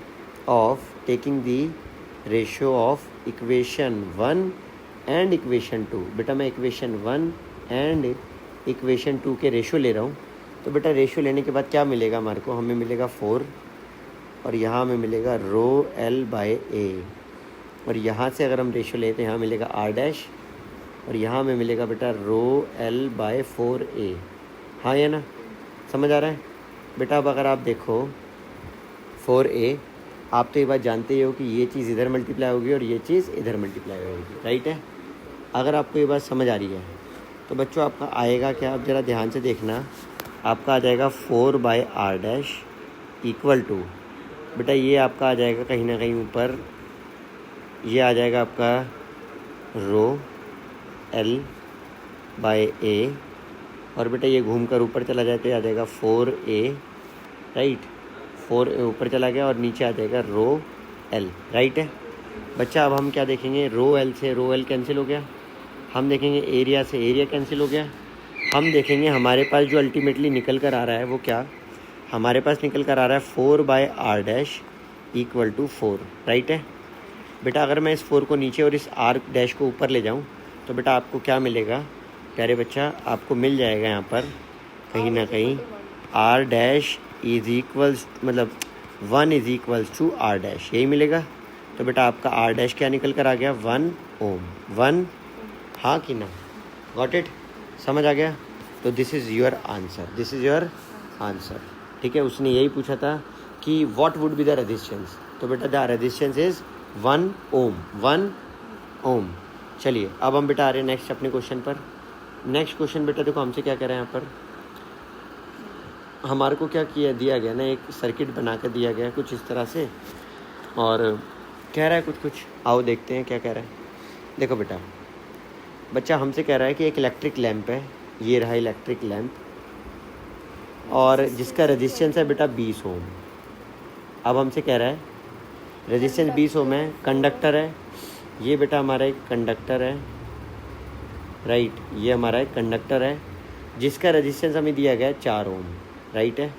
of equation 1 and equation 2। बेटा मैं इक्वेशन 1 एंड इक्वेशन 2 के रेशो ले रहा हूँ, तो बेटा रेशो लेने के बाद क्या मिलेगा हमारे को? हमें मिलेगा 4 और यहाँ हमें मिलेगा रो एल बाय ए, और यहाँ से अगर हम रेशो लेते हैं यहाँ मिलेगा आर डैश और यहाँ हमें मिलेगा बेटा रो एल बाय 4a, हाँ या ना? समझ आ रहा है बेटा? अब अगर आप देखो 4a, आप तो ये बात जानते ही हो कि ये चीज़ इधर मल्टीप्लाई होगी और ये चीज़ इधर मल्टीप्लाई होगी, राइट है। अगर आपको ये बात समझ आ रही है तो बच्चों आपका आएगा क्या? आप ज़रा ध्यान से देखना, आपका आ जाएगा 4 by R dash equal to, बेटा ये आपका आ जाएगा कहीं ना कहीं ऊपर, ये आ जाएगा आपका रो एल बाय ए, और बेटा ये घूम कर ऊपर चला जाए तो आ जाएगा 4a, राइट, 4a ऊपर चला गया और नीचे आ जाएगा रो एल, राइट है बच्चा। अब हम क्या देखेंगे, रो एल से रो एल कैंसिल हो गया, हम देखेंगे एरिया से एरिया कैंसिल हो गया, हम देखेंगे हमारे पास जो अल्टीमेटली निकल कर आ रहा है वो क्या, हमारे पास निकल कर आ रहा है 4 by R dash equal to 4, right है बेटा। अगर मैं इस 4 को नीचे और इस आर डैश को ऊपर ले जाऊँ तो बेटा आपको क्या मिलेगा प्यारे बच्चा? आपको मिल जाएगा यहाँ पर कहीं ना कहीं आर डैश इज इक्वल्स, मतलब 1 is equals to R dash, यही मिलेगा। तो बेटा आपका आर डैश क्या निकल कर आ गया 1 ओम, 1, हाँ कि ना? Got it? समझ आ गया? तो this is your answer, this is your answer, ठीक है। उसने यही पूछा था कि what would be the resistance, तो बेटा द रेजिस्टेंस इज़ 1 ओम, 1 ओम। चलिए अब हम बेटा आ रहे हैं नेक्स्ट अपने क्वेश्चन पर। नेक्स्ट क्वेश्चन बेटा देखो हमसे क्या कह रहे हैं यहाँ पर, हमारे को क्या किया दिया गया ना, एक सर्किट बना कर दिया गया कुछ इस तरह से, और कह रहा है कुछ, आओ देखते हैं क्या कह रहा है। देखो बेटा बच्चा हमसे कह रहा है कि एक इलेक्ट्रिक लैंप है, ये रहा इलेक्ट्रिक लैंप, और जिसका रेजिस्टेंस है बेटा 20 ओम। अब हमसे कह रहा है रेजिस्टेंस 20 ओम है, कंडक्टर है, ये बेटा हमारा एक कंडक्टर है, राइट, ये हमारा एक कंडक्टर है जिसका रेजिस्टेंस हमें दिया गया है 4 ओम, राइट है,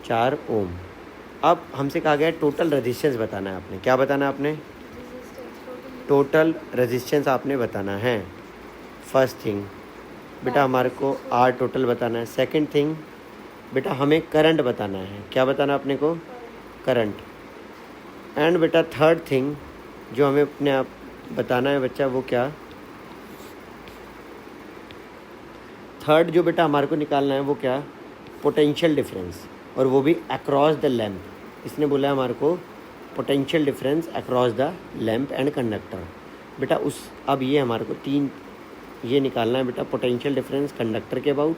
4 ओम। अब हमसे कहा गया है टोटल रेजिस्टेंस बताना है आपने, क्या बताना है आपने? टोटल रेजिस्टेंस आपने बताना है। फर्स्ट थिंग बेटा हमारे को आर टोटल बताना है। सेकंड थिंग बेटा हमें करंट बताना है, क्या बताना है अपने को? करंट। एंड बेटा थर्ड थिंग जो हमें अपने आप बताना है बच्चा वो क्या, थर्ड जो बेटा हमारे को निकालना है वो क्या, पोटेंशियल डिफरेंस, और वो भी अक्रॉस द लैंप। इसने बोला है हमारे को potential difference across the lamp and conductor. बेटा उस अब ये हमारे को 3 ये निकालना है बेटा, पोटेंशियल डिफरेंस कंडक्टर के about,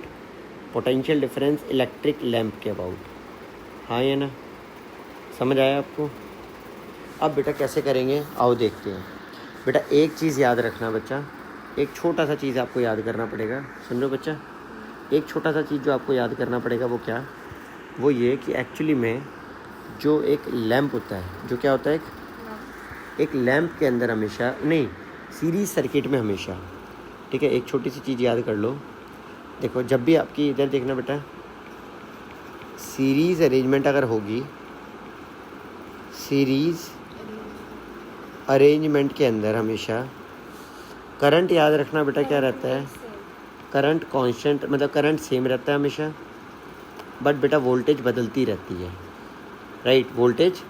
potential difference electric lamp के अबाउट, हाँ या ना? समझ आया आपको? अब बेटा कैसे करेंगे आओ देखते हैं। बेटा एक चीज़ याद रखना बच्चा, एक छोटा सा चीज़ आपको याद करना पड़ेगा, सुन लो बच्चा, एक छोटा सा चीज़ जो आपको याद करना पड़ेगा वो क्या, वो ये कि एक्चुअली में जो एक लैंप होता है, जो क्या होता है, एक लैंप के अंदर हमेशा नहीं, सीरीज सर्किट में हमेशा, ठीक है, एक छोटी सी चीज़ याद कर लो, देखो जब भी आपकी इधर देखना बेटा, सीरीज़ अरेंजमेंट अगर होगी, सीरीज़ अरेंजमेंट के अंदर हमेशा करंट याद रखना बेटा क्या रहता है, करंट कांस्टेंट, मतलब करंट सेम रहता है हमेशा, बट बेटा वोल्टेज बदलती रहती है, राइट, वोल्टेज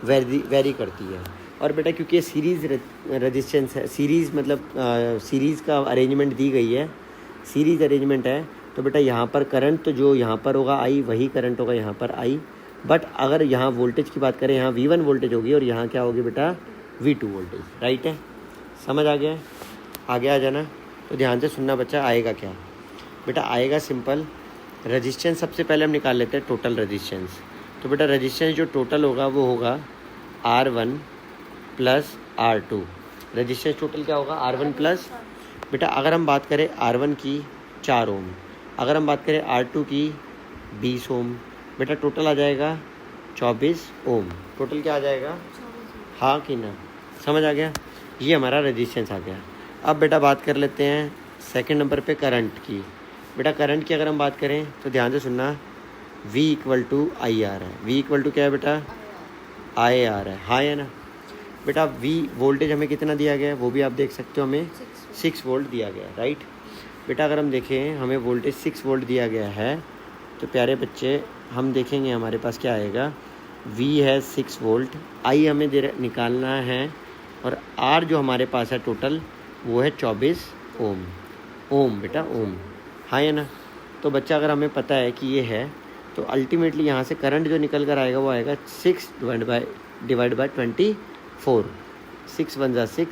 वेरी करती है। और बेटा क्योंकि ये सीरीज़ रेजिस्टेंस है, सीरीज़ मतलब सीरीज़ का अरेंजमेंट दी गई है, सीरीज़ अरेंजमेंट है, तो बेटा यहाँ पर करंट तो जो यहाँ पर होगा आई, वही करंट होगा यहाँ पर आई, बट अगर यहाँ वोल्टेज की बात करें, यहाँ V1 वोल्टेज होगी और यहाँ क्या होगी बेटा V2 वोल्टेज, राइट है, समझ आ गया है? आगे आ जाना, तो ध्यान से सुनना बच्चा, आएगा क्या बेटा, आएगा सिंपल, रेजिस्टेंस सबसे पहले हम निकाल लेते हैं टोटल रेजिस्टेंस। तो बेटा रेजिस्टेंस जो टोटल होगा वो होगा R1 plus R2, resistance total क्या होगा R1 प्लस, बेटा अगर हम बात करें R1 की 4 ओम, अगर हम बात करें R2 की 20 ओम, बेटा टोटल आ जाएगा 24 ओम, टोटल क्या आ जाएगा, हाँ कि ना, समझ आ गया, ये हमारा रेजिस्टेंस आ गया। अब बेटा बात कर लेते हैं सेकंड नंबर पे करंट की। बेटा करंट की अगर हम बात करें तो ध्यान से सुनना, V equal to I R है, V इक्वल टू क्या है बेटा, आई आर है, हाँ है ना बेटा। V वोल्टेज हमें कितना दिया गया है वो भी आप देख सकते हो, हमें 6 वोल्ट दिया गया है, राइट बेटा। अगर हम देखें हमें वोल्टेज 6 वोल्ट दिया गया है, तो प्यारे बच्चे हम देखेंगे हमारे पास क्या आएगा, V है 6 वोल्ट, I हमें निकालना है, और R जो हमारे पास है टोटल वो है 24 ओम, ओम बेटा ओम, हाँ है ना। तो बच्चा अगर हमें पता है कि ये है, तो अल्टीमेटली यहाँ से करंट जो निकल कर आएगा वो आएगा 6 डिवाइड बाय 24, 6 1 जा 6,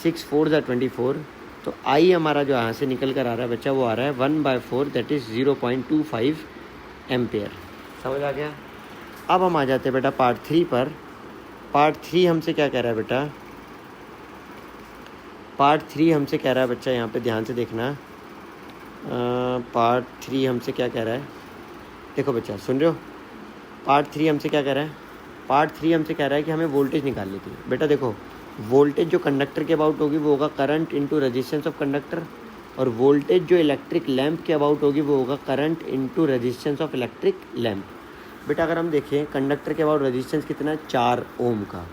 6 4 जा 24, तो आई हमारा जो यहाँ से निकल कर आ रहा है बच्चा वो आ रहा है 1/4, दैट इज़ 0.25 एम्पेयर, समझ आ गया। अब हम आ जाते हैं बेटा पार्ट 3 पर। पार्ट 3 हमसे क्या कह रहा है बेटा, पार्ट 3 हमसे कह रहा है बच्चा, यहाँ पे ध्यान से देखना, पार्ट 3 हमसे क्या कह रहा है, देखो बच्चा सुन रहे हो, पार्ट 3 हमसे क्या कह रहा है, पार्ट 3 हमसे कह रहा है कि हमें वोल्टेज निकालनी थी। बेटा देखो वोल्टेज जो कंडक्टर के अबाउट होगी वो होगा current into resistance of conductor, और वोल्टेज जो इलेक्ट्रिक लैंप के अबाउट होगी वो होगा current into resistance of electric lamp. बेटा अगर हम देखें कंडक्टर के अबाउट रेजिस्टेंस कितना है, 4 ओम का,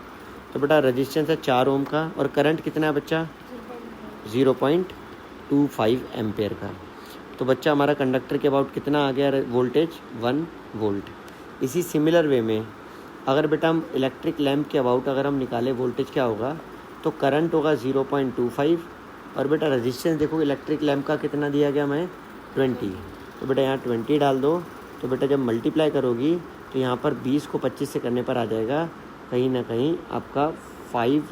तो बेटा रेजिस्टेंस है 4 ओम का, और करंट कितना है बच्चा, 0.25 एम्पेयर का। तो बच्चा हमारा कंडक्टर के अबाउट कितना आ गया वोल्टेज, 1 वोल्ट। इसी सिमिलर वे में अगर बेटा हम इलेक्ट्रिक लैंप के अबाउट अगर हम निकालें वोल्टेज क्या होगा, तो करंट होगा 0.25, और बेटा रेजिस्टेंस देखो इलेक्ट्रिक लैंप का कितना दिया गया हमें, 20, तो बेटा यहाँ 20 डाल दो, तो बेटा जब मल्टीप्लाई करोगी तो यहाँ पर 20 को 25 से करने पर आ जाएगा कहीं ना कहीं आपका 5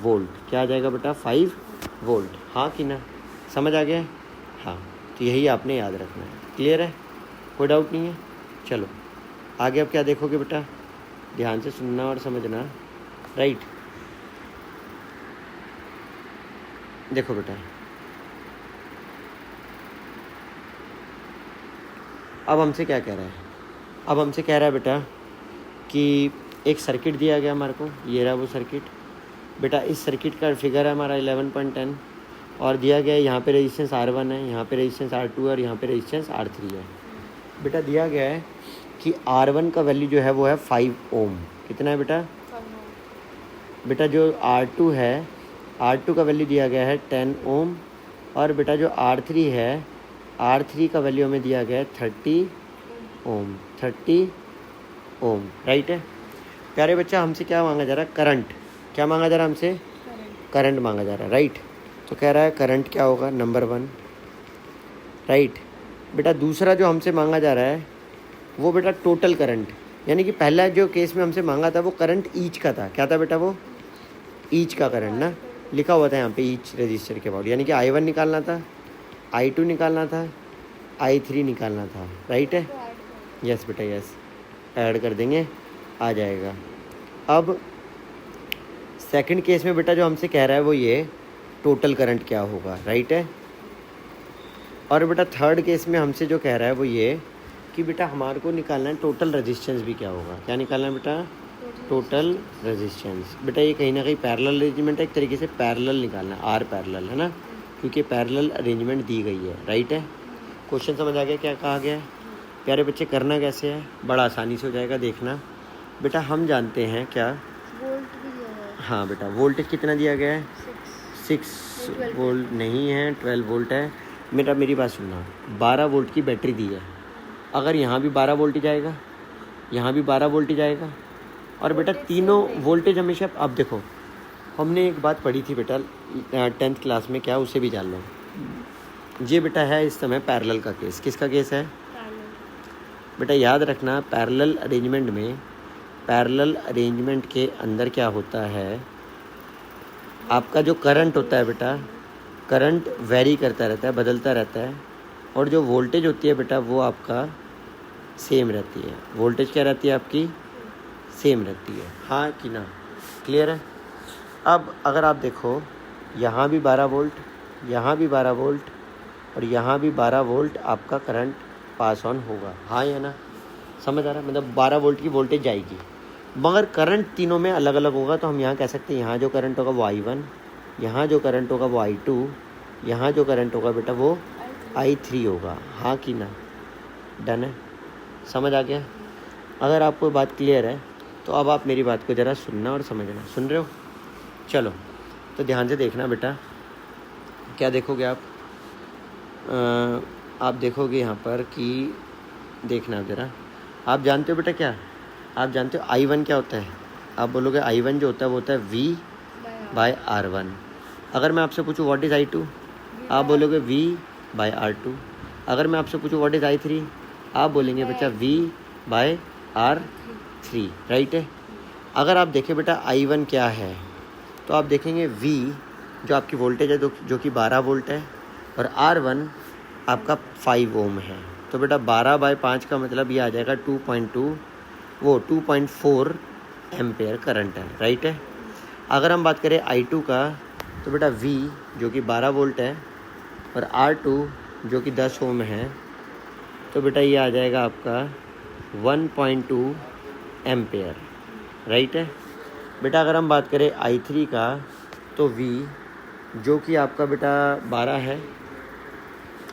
वोल्ट, क्या आ जाएगा बेटा 5 वोल्ट, हाँ कि ना, समझ आ गया, हाँ। तो यही आपने याद रखना है, क्लियर है, कोई डाउट नहीं है। चलो आगे अब क्या देखोगे बेटा, ध्यान से सुनना और समझना, राइट। देखो बेटा अब हमसे क्या कह रहा है, अब हमसे कह रहा है बेटा कि एक सर्किट दिया गया हमारे को, ये रहा वो सर्किट। बेटा इस सर्किट का फिगर है हमारा 11.10, और दिया गया है यहाँ पे रेजिस्टेंस R1 है, यहाँ पे रेजिस्टेंस R2 है, और यहाँ पे रेजिस्टेंस R3 है। बेटा दिया गया है कि R1 का वैल्यू जो है वो है 5 ओम, कितना है बेटा, बेटा जो R2 है, R2 का वैल्यू दिया गया है 10 ओम, और बेटा जो R3 है, R3 का वैल्यू हमें दिया गया है 30 ओम, 30 ओम, राइट है। प्यारे बच्चा हमसे क्या मांगा जा रहा है, करंट, क्या मांगा जा रहा है हमसे, करंट मांगा जा रहा है, राइट। तो कह रहा है करंट क्या होगा, नंबर 1, राइट। बेटा दूसरा जो हमसे मांगा जा रहा है वो बेटा टोटल करंट, यानी कि पहला जो केस में हमसे मांगा था वो करंट ईच का था, क्या था बेटा वो, ईच का करंट ना, लिखा हुआ था यहाँ पे ईच रजिस्टर के अबाउट, यानी कि I1 निकालना था, I2 निकालना था, I3 निकालना था, राइट है, यस बेटा यस, ऐड कर देंगे आ जाएगा। अब सेकंड केस में बेटा जो हमसे कह रहा है वो ये टोटल करंट क्या होगा, राइट है। और बेटा थर्ड केस में हमसे जो कह रहा है वो ये कि बेटा हमारे को निकालना है टोटल रेजिस्टेंस भी क्या होगा, क्या निकालना है बेटा, टोटल रेजिस्टेंस। बेटा ये कहीं ना कहीं पैरेलल अरेंजमेंट है, एक तरीके से पैरेलल निकालना है, आर पैरेलल है ना, क्योंकि पैरेलल अरेंजमेंट दी गई है, राइट है। क्वेश्चन समझ आ गया क्या कहा गया है? प्यारे बच्चे करना कैसे है, बड़ा आसानी से हो जाएगा। देखना बेटा, हम जानते हैं क्या, वोल्ट भी दिया हुआ है। हाँ बेटा, वोल्टेज कितना दिया गया है? 6 12 वोल्ट नहीं है, 12 वोल्ट है। बेटा मेरी बात सुनना, 12 वोल्ट की बैटरी दी है। अगर यहाँ भी 12 वोल्ट जाएगा, यहाँ भी 12 वोल्ट जाएगा, और बेटा तीनों वोल्टेज हमेशा, अब देखो हमने एक बात पढ़ी थी बेटा 10th क्लास में, क्या उसे भी जान लो। ये बेटा है इस समय पैरेलल का केस। किसका केस है बेटा? याद रखना, पैरेलल अरेंजमेंट में, पैरेलल अरेंजमेंट के अंदर क्या होता है, आपका जो करंट होता है बेटा, करंट वेरी करता रहता है, बदलता रहता है, और जो वोल्टेज होती है बेटा वो आपका सेम रहती है। वोल्टेज क्या रहती है आपकी? सेम रहती है, हाँ कि ना? क्लियर है? अब अगर आप देखो, यहाँ भी 12 वोल्ट, यहाँ भी 12 वोल्ट, और यहाँ भी 12 वोल्ट आपका करंट पास ऑन होगा, हाँ या ना? समझ आ रहा है? मतलब 12 वोल्ट की वोल्टेज जाएगी, मगर करंट तीनों में अलग अलग होगा। तो हम यहाँ कह सकते हैं यहाँ जो करंट होगा वो I1, यहाँ जो करंट होगा वो I2, यहाँ जो करंट होगा बेटा वो I3 होगा, हाँ कि ना? डन है? समझ आ गया? अगर आपको बात क्लियर है तो अब आप मेरी बात को ज़रा सुनना और समझना। सुन रहे हो? चलो तो ध्यान से देखना बेटा। क्या देखोगे आप? आप देखोगे यहाँ पर कि, देखना ज़रा, आप जानते हो बेटा क्या? आप जानते हो I1 क्या होता है? आप बोलोगे I1 जो होता है वो होता है V बाय R1। अगर मैं आपसे पूछूं व्हाट इज़ I2, आप बोलोगे V बाय R2। अगर मैं आपसे पूछूं व्हाट इज़ I3, आप बोलेंगे बच्चा V बाय R3, राइट है? अगर आप देखें बेटा I1 क्या है, तो आप देखेंगे V जो आपकी वोल्टेज है जो कि 12 वोल्ट है, और R1 आपका 5 ओम है। तो बेटा 12 बाय 5 का मतलब ये आ जाएगा 2.4 एम्पेयर करंट है, राइट है? अगर हम बात करें I2 का, तो बेटा V जो कि 12 वोल्ट है और R2 जो कि 10 ओम है, तो बेटा ये आ जाएगा आपका 1.2 एम्पेयर, राइट है? बेटा अगर हम बात करें I3 का, तो V जो कि आपका बेटा 12 है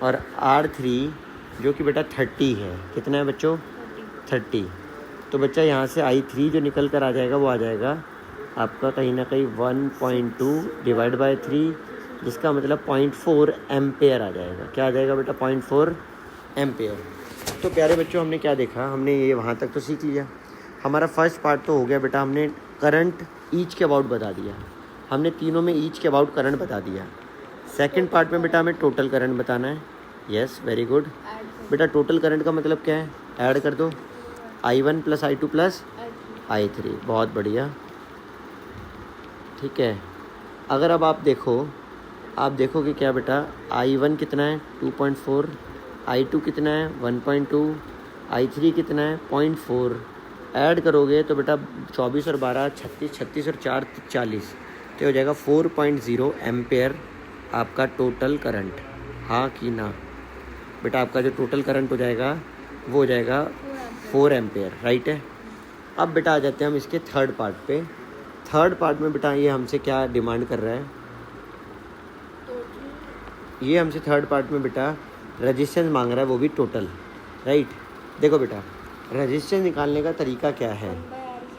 और R3 जो कि बेटा 30 है। कितना है बच्चों? 30। तो बच्चा यहाँ से I3 जो निकल कर आ जाएगा वो आ जाएगा आपका कहीं ना कहीं 1.2 डिवाइड बाय 3, जिसका मतलब 0.4 एम्पेयर आ जाएगा। क्या आ जाएगा बेटा? 0.4 एम्पेयर। तो प्यारे बच्चों हमने क्या देखा? हमने ये वहाँ तक तो सीख लिया। हमारा फर्स्ट पार्ट तो हो गया बेटा, हमने करंट ईच के अबाउट बता दिया, हमने तीनों में ईच के अबाउट करंट बता दिया। सेकंड पार्ट में बेटा हमें टोटल करंट बताना है। यस, वेरी गुड बेटा। टोटल करंट का मतलब क्या है? ऐड कर दो I1 plus I2 plus I3। बहुत बढ़िया, ठीक है। अगर अब आप देखोगे क्या बेटा, I1 कितना है? 2.4, I2 कितना है? 1.2, I3 कितना है? 0.4। ऐड करोगे तो बेटा 24 और 12 36, 36 और 4 40, तो हो जाएगा 4.0 एम्पेयर आपका टोटल करंट, हाँ कि ना? बेटा आपका जो टोटल करंट हो जाएगा वो हो जाएगा 4 एम्पेयर, राइट है? अब बेटा आ जाते हैं हम इसके थर्ड पार्ट पे। थर्ड पार्ट में बेटा ये हमसे क्या डिमांड कर रहा है? ये हमसे थर्ड पार्ट में बेटा रेजिस्टेंस मांग रहा है, वो भी टोटल, राइट? देखो बेटा रेजिस्टेंस निकालने का तरीका क्या है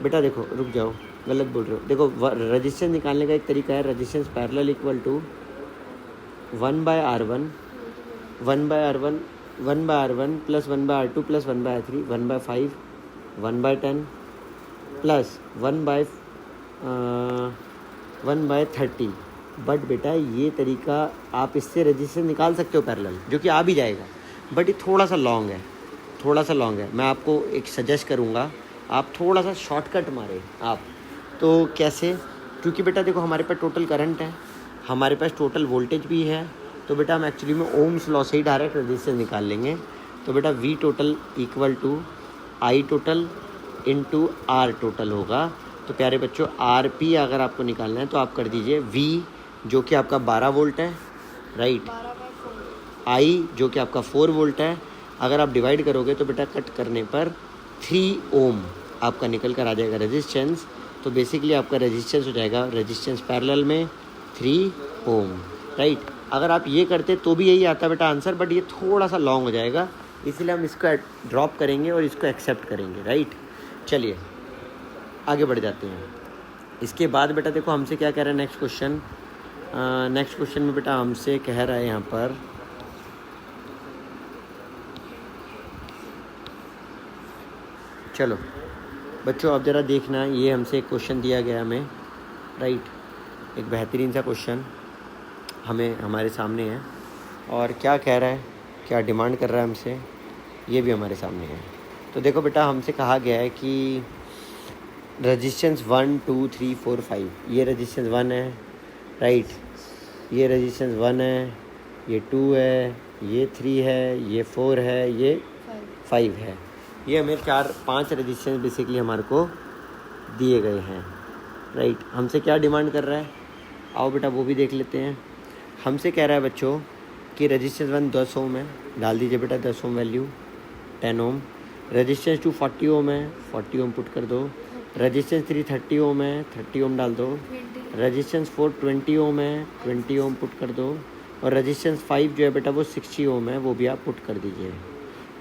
बेटा? देखो रुक जाओ, गलत बोल रहे हो। देखो रेजिस्टेंस निकालने का एक तरीका है, resistance parallel equal to 1/R1 plus 1/R2 plus 1/R3 1/5 1/10 plus 1/30। But बेटा ये तरीका आप इससे रेजिस्टेंस निकाल सकते हो पैरेलल, जो कि आ भी जाएगा, बट ये थोड़ा सा लॉन्ग है। मैं आपको एक सजेस्ट करूँगा, आप थोड़ा सा शॉर्टकट मारे आप। तो कैसे? क्योंकि बेटा देखो हमारे पास टोटल करंट है, हमारे पास टोटल वोल्टेज भी है, तो बेटा हम एक्चुअली में ओम्स लॉ से ही डायरेक्ट रेजिस्टेंस निकाल लेंगे। तो बेटा V total equal to I total into R total होगा। तो प्यारे बच्चों RP अगर आपको निकालना है तो आप कर दीजिए V जो कि आपका 12 वोल्ट है, राइट? I जो कि आपका 4 वोल्ट है। अगर आप डिवाइड करोगे तो बेटा कट करने पर 3 ओम आपका निकल कर आ जाएगा रेजिस्टेंस। तो बेसिकली आपका रेजिस्टेंस हो जाएगा, रेजिस्टेंस पैरेलल में 3 ओम, राइट? अगर आप ये करते तो भी यही आता बेटा आंसर, बट ये थोड़ा सा लॉन्ग हो जाएगा, इसलिए हम इसको ड्रॉप करेंगे और इसको एक्सेप्ट करेंगे, राइट। चलिए आगे बढ़ जाते हैं। इसके बाद बेटा देखो हमसे क्या कह रहा है नेक्स्ट क्वेश्चन। नेक्स्ट क्वेश्चन में बेटा हमसे कह रहा है यहाँ पर, चलो बच्चों अब ज़रा देखना, ये हमसे एक क्वेश्चन दिया गया हमें, राइट। एक बेहतरीन सा क्वेश्चन हमें हमारे सामने है, और क्या कह रहा है, क्या डिमांड कर रहा है हमसे, ये भी हमारे सामने है। तो देखो बेटा हमसे कहा गया है कि रेजिस्टेंस 1 2 3 4 5, ये रेजिस्टेंस 1 है, राइट, ये रेजिस्टेंस 1 है, ये 2 है, ये 3 है, ये 4 है, ये 5 है। ये हमें 4-5 रेजिस्टेंस बेसिकली हमारे को दिए गए हैं, राइट। हमसे क्या डिमांड कर रहा है, आओ बेटा वो भी देख लेते हैं। हमसे कह रहा है बच्चों कि रेजिस्टेंस 1 10 ओम है, डाल दीजिए बेटा 10 ओम वैल्यू, 10 ओम। रेजिस्टेंस 2 40 ओम है, 40 ओम पुट कर दो। रेजिस्टेंस 3 30 ओम है, 30 ओम डाल दो। रेजिस्टेंस 4 20 ओम है, 20 ओम पुट कर दो। और रेजिस्टेंस 5 जो है बेटा वो 60 ओम है, वो भी आप पुट कर दीजिए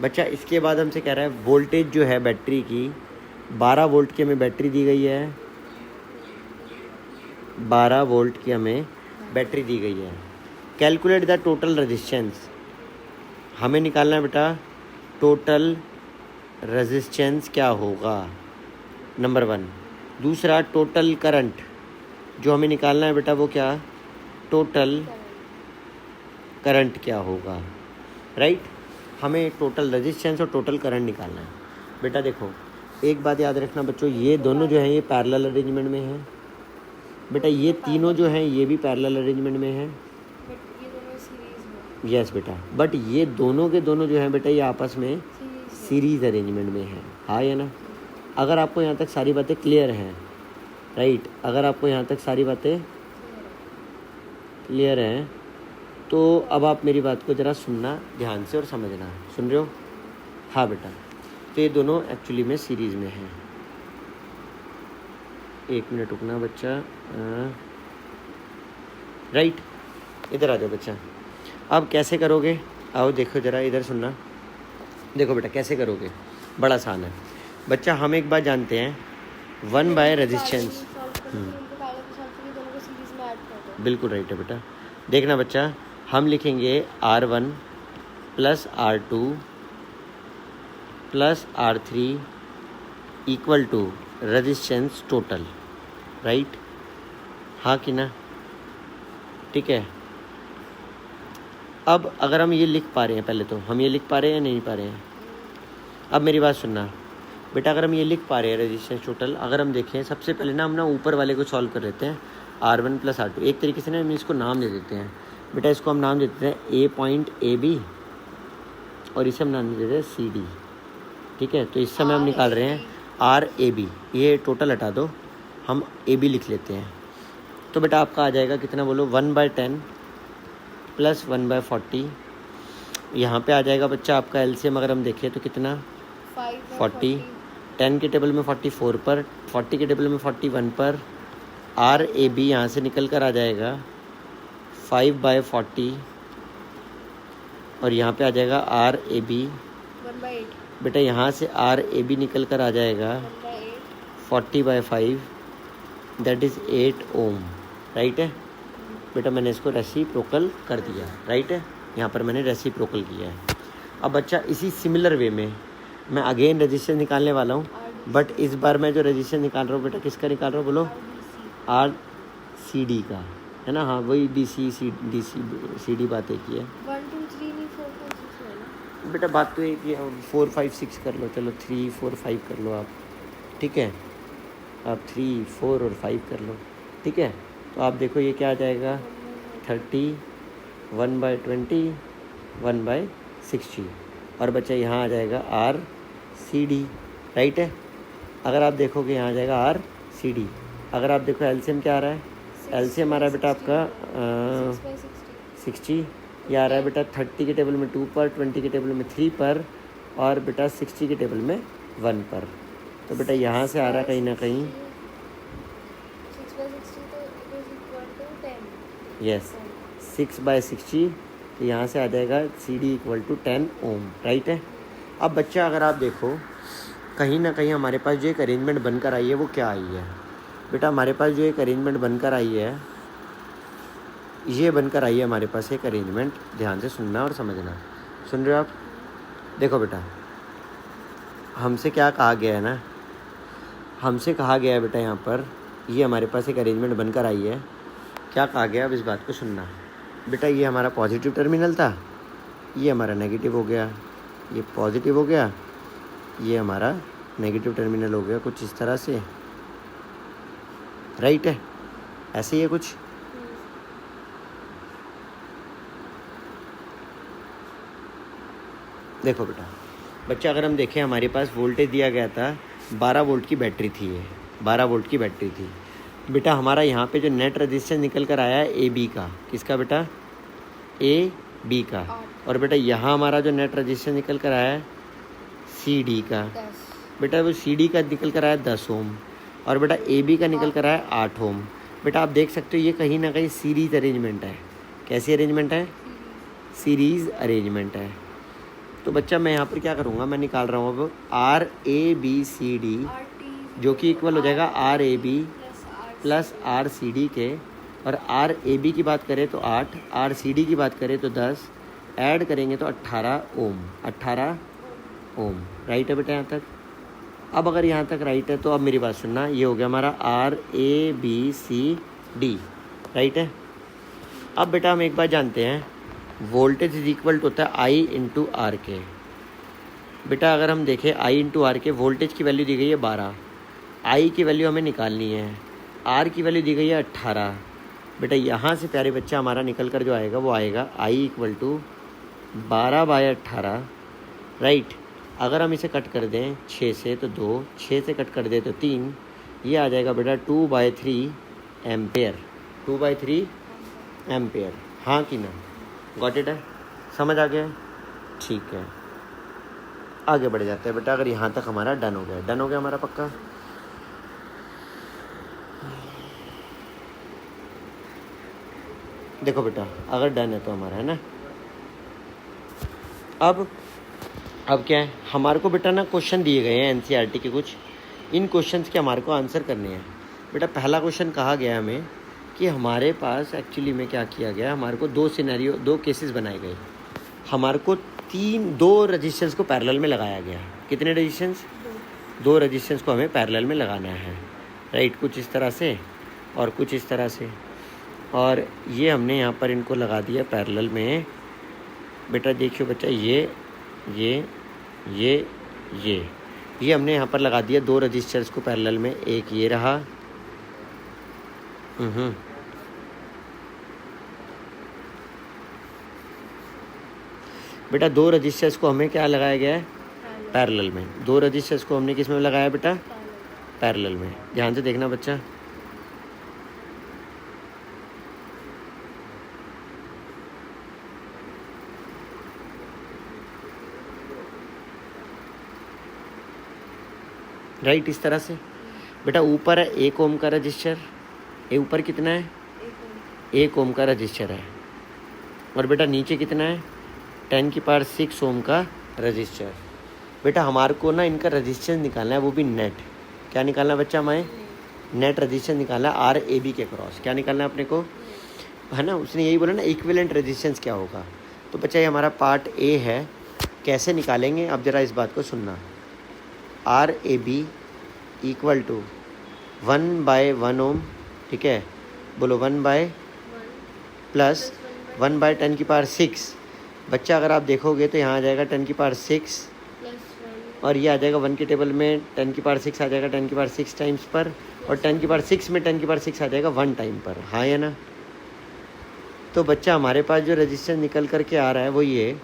बच्चा। इसके बाद हमसे कह रहा है वोल्टेज जो है बैटरी की 12 वोल्ट की हमें बैटरी दी गई है, 12 वोल्ट की हमें बैटरी दी गई है। कैलकुलेट द टोटल रेजिस्टेंस, हमें निकालना है बेटा टोटल रेजिस्टेंस क्या होगा, नंबर 1। दूसरा टोटल करंट जो हमें निकालना है बेटा वो क्या, टोटल करंट क्या होगा, राइट। हमें टोटल रेजिस्टेंस और टोटल करंट निकालना है बेटा। देखो एक बात याद रखना बच्चों, ये दोनों जो हैं ये पैरेलल अरेंजमेंट में हैं बेटा, ये तीनों जो हैं ये भी पैरेलल अरेंजमेंट में हैं, यस बेटा। बट ये दोनों के दोनों जो हैं बेटा ये आपस में सीरीज अरेंजमेंट में है, हाँ या ना। अगर आपको यहाँ तक सारी बातें क्लियर हैं, राइट, अगर आपको यहाँ तक सारी बातें क्लियर हैं तो अब आप मेरी बात को ज़रा सुनना ध्यान से और समझना, सुन रहे हो, हाँ बेटा। तो ये दोनों एक्चुअली में सीरीज़ में हैं। एक मिनट रुकना बच्चा, राइट, इधर आ जाओ बच्चा। अब कैसे करोगे, आओ देखो ज़रा इधर सुनना, देखो बेटा कैसे करोगे, बड़ा आसान है बच्चा। हम एक बात जानते हैं 1 बाय रेजिस्टेंस, बिल्कुल राइट है बेटा। देखना बच्चा, हम लिखेंगे R1 plus R2 plus R3 equal to resistance total, right, हाँ कि ना, ठीक है। अब अगर हम ये लिख पा रहे हैं, पहले तो हम ये लिख पा रहे हैं या नहीं पा रहे हैं, अब मेरी बात सुनना बेटा। अगर हम ये लिख पा रहे हैं रेजिस्टेंस टोटल, अगर हम देखें सबसे पहले ना हम ना ऊपर वाले को सॉल्व कर लेते हैं, R1 प्लस R2। एक तरीके से ना हम इसको नाम दे देते हैं बेटा, इसको हम नाम देते हैं A पॉइंट AB और इसे हम नाम देते हैं CD, ठीक है। तो इस समय हम निकाल रहे हैं RAB, ये टोटल हटा दो, हम AB लिख लेते हैं। तो बेटा आपका आ जाएगा कितना बोलो, 1/10 प्लस 1/40। यहाँ पे आ जाएगा बच्चा आपका LCM अगर हम देखें तो कितना 40, 10 के टेबल में 44 पर, 40 के टेबल में 41 पर। RAB यहाँ से निकल कर आ जाएगा 5/40 और यहाँ पे आ जाएगा RAB 1/8 बेटा, यहाँ से RAB निकल कर आ जाएगा 40/5, दैट इज़ 8 ओम, राइट है बेटा। मैंने इसको रेसिप्रोकल कर दिया, राइट है, यहाँ पर मैंने रेसिप्रोकल किया है। अब बच्चा इसी सिमिलर वे में मैं अगेन रेजिस्टेंस निकालने वाला हूँ, बट इस बार मैं जो रेजिस्टेंस निकाल रहा हूँ बेटा किसका निकाल रहा हूँ बोलो, RCD का, है ना, हाँ वही DC CD बात एक ही है 1 2 3 नहीं 4 5 6 है ना बेटा। बात तो एक ही है, 4 5 6 कर लो, चलो 3 4 5 कर लो आप, ठीक है, आप 3 4 और 5 कर लो, ठीक है। तो आप देखो ये क्या आ जाएगा 30, 1/20, 1/60 और बच्चा यहाँ आ जाएगा RCD, राइट है। अगर आप देखोगे यहाँ आ जाएगा RCD। अगर आप देखो LCM क्या आ रहा है, LCM आ रहा है बेटा आपका 60, ये आ रहा है बेटा 30 के टेबल में 2 पर, 20 के टेबल में 3 पर और बेटा 60 के टेबल में 1 पर। तो बेटा यहाँ से आ रहा है कहीं ना कहीं 6/60 तो it is equal to 10, yes 6/60, तो यहाँ से आ जाएगा CD = 10 ओम, राइट है। अब बच्चा अगर आप देखो कहीं ना कहीं हमारे पास जो एक अरेंजमेंट बनकर आई है वो क्या आई है बेटा, हमारे पास जो एक अरेंजमेंट बनकर आई है, ये बनकर आई है हमारे पास एक अरेंजमेंट। ध्यान से सुनना और समझना। सुन रहे हो आप? देखो बेटा, हमसे क्या कहा गया है ना, हमसे कहा गया है बेटा यहाँ पर, ये हमारे पास एक अरेंजमेंट बनकर आई है। क्या कहा गया, अब इस बात को सुनना बेटा। ये हमारा पॉजिटिव टर्मिनल था, ये हमारा नेगेटिव हो गया, ये पॉजिटिव हो गया, ये हमारा नेगेटिव टर्मिनल हो गया, कुछ इस तरह से, राइट है। ऐसे ही है कुछ। देखो बेटा, बच्चा अगर हम देखें, हमारे पास वोल्टेज दिया गया था 12 वोल्ट की बैटरी थी, ये 12 वोल्ट की बैटरी थी बेटा। हमारा यहाँ पे जो नेट रेजिस्टेंस निकल कर आया है AB का, किसका बेटा, AB का। और बेटा यहाँ हमारा जो नेट रेजिस्टेंस निकल कर आया है CD का, 10। बेटा वो CD का निकल कर आया 10 ओम, और बेटा AB का निकल कर आया 8 ओम। बेटा आप देख सकते हो ये कहीं ना कहीं सीरीज अरेंजमेंट है। कैसी अरेंजमेंट है? सीरीज अरेंजमेंट है। तो बच्चा मैं यहाँ पर क्या करूँगा, मैं निकाल रहा हूँ अब RABCD, जो कि इक्वल हो जाएगा RAB प्लस RCD के। और RAB की बात करें तो 8, RCD की बात करें तो 10, ऐड करेंगे तो 18 ओम, 18 ओम, राइट है बेटा यहाँ तक। अब अगर यहाँ तक राइट है तो अब मेरी बात सुनना, ये हो गया हमारा RABCD, राइट है। अब बेटा हम एक बात जानते हैं, वोल्टेज इज इक्वल टू होता है I × RK। बेटा अगर हम देखें I × RK, वोल्टेज की वैल्यू दी गई है 12, I की वैल्यू हमें निकालनी है, R की वैल्यू दी गई है 18। बेटा यहाँ से प्यारे बच्चा हमारा निकल कर जो आएगा वो आएगा I = 12/18, राइट। अगर हम इसे कट कर दें 6 से तो 2, 6 से कट कर दें तो 3, ये आ जाएगा बेटा 2/3 एम्पेयर, 2/3 एम्पेयर। हाँ कि ना? गॉट इट है? समझ आ गया? ठीक है, आगे बढ़ जाते हैं बेटा। अगर यहाँ तक हमारा डन हो गया, डन हो गया हमारा पक्का। देखो बेटा अगर डन है तो हमारा, है ना। अब क्या है, हमारे को बेटा ना क्वेश्चन दिए गए हैं NCERT के कुछ, इन क्वेश्चंस के हमारे को आंसर करने हैं बेटा। पहला क्वेश्चन कहा गया हमें कि हमारे पास एक्चुअली में क्या किया गया, हमारे को 2 केसेस बनाए गए। हमारे को 2 रजिस्टेंस को पैरेलल में लगाया गया। कितने रजिस्टेंस? 2 रजिस्टेंस को हमें पैरेलल में लगाना है, राइट। कुछ इस तरह से और कुछ इस तरह से, और ये हमने यहाँ पर इनको लगा दिया पैरेलल में। बेटा देखियो बच्चा, ये हमने यहाँ पर लगा दिया 2 रजिस्टर्स को पैरेलल में। एक ये रहा, बेटा 2 रजिस्टर्स को हमें क्या लगाया गया है? पैरेलल में। 2 रजिस्टर्स को हमने किस में लगाया बेटा? पैरेलल में। ध्यान से देखना बच्चा, राइट। इस तरह से बेटा ऊपर है 1 ओम का रजिस्टर, ये ऊपर कितना है? 1 ओम का रजिस्टर है। और बेटा नीचे कितना है? 10⁶ ओम का रजिस्टर। बेटा हमारे को ना इनका रजिस्टेंस निकालना है, वो भी नेट। क्या निकालना है बच्चा? हमें नेट रजिस्टेंस निकालना है RAB के क्रॉस। क्या निकालना है अपने को, है ना। उसने यही बोला ना इक्विवेलेंट रजिस्टेंस क्या होगा। तो बच्चा ये हमारा पार्ट A है। कैसे निकालेंगे अब ज़रा इस बात को सुनना। RAB = 1/1 ओम, ठीक है। बोलो 1/, प्लस 1/10⁶। बच्चा अगर आप देखोगे तो यहाँ आ जाएगा 10⁶, और ये आ जाएगा 1 के टेबल में 10⁶ आ जाएगा 10⁶ टाइम्स पर, और 10⁶ में 10⁶ आ जाएगा 1 टाइम पर। हाँ या ना? तो बच्चा हमारे पास जो रजिस्टेंस निकल करके आ रहा है वो ये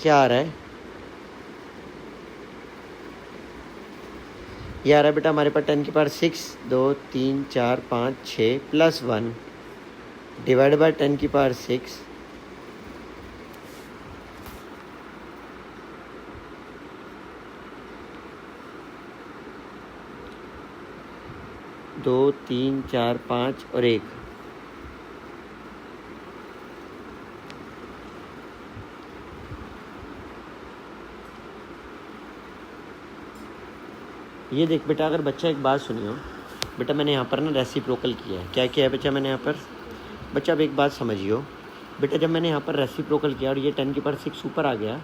क्या आ रहा है? ये आ रहा है बेटा हमारे पास 10⁶, 2 3 4 5 6 प्लस 1 डिवाइड बाय 10⁶, 2 3 4 5 और 1, ये देख बेटा, अगर बच्चा एक बात सुनियो बेटा, मैंने यहाँ पर ना रेसिप्रोकल किया है। क्या किया है बच्चा मैंने यहाँ पर? बच्चा अब एक बात समझियो बेटा, जब मैंने यहाँ पर रेसिप्रोकल किया और ये 10⁶ ऊपर आ गया,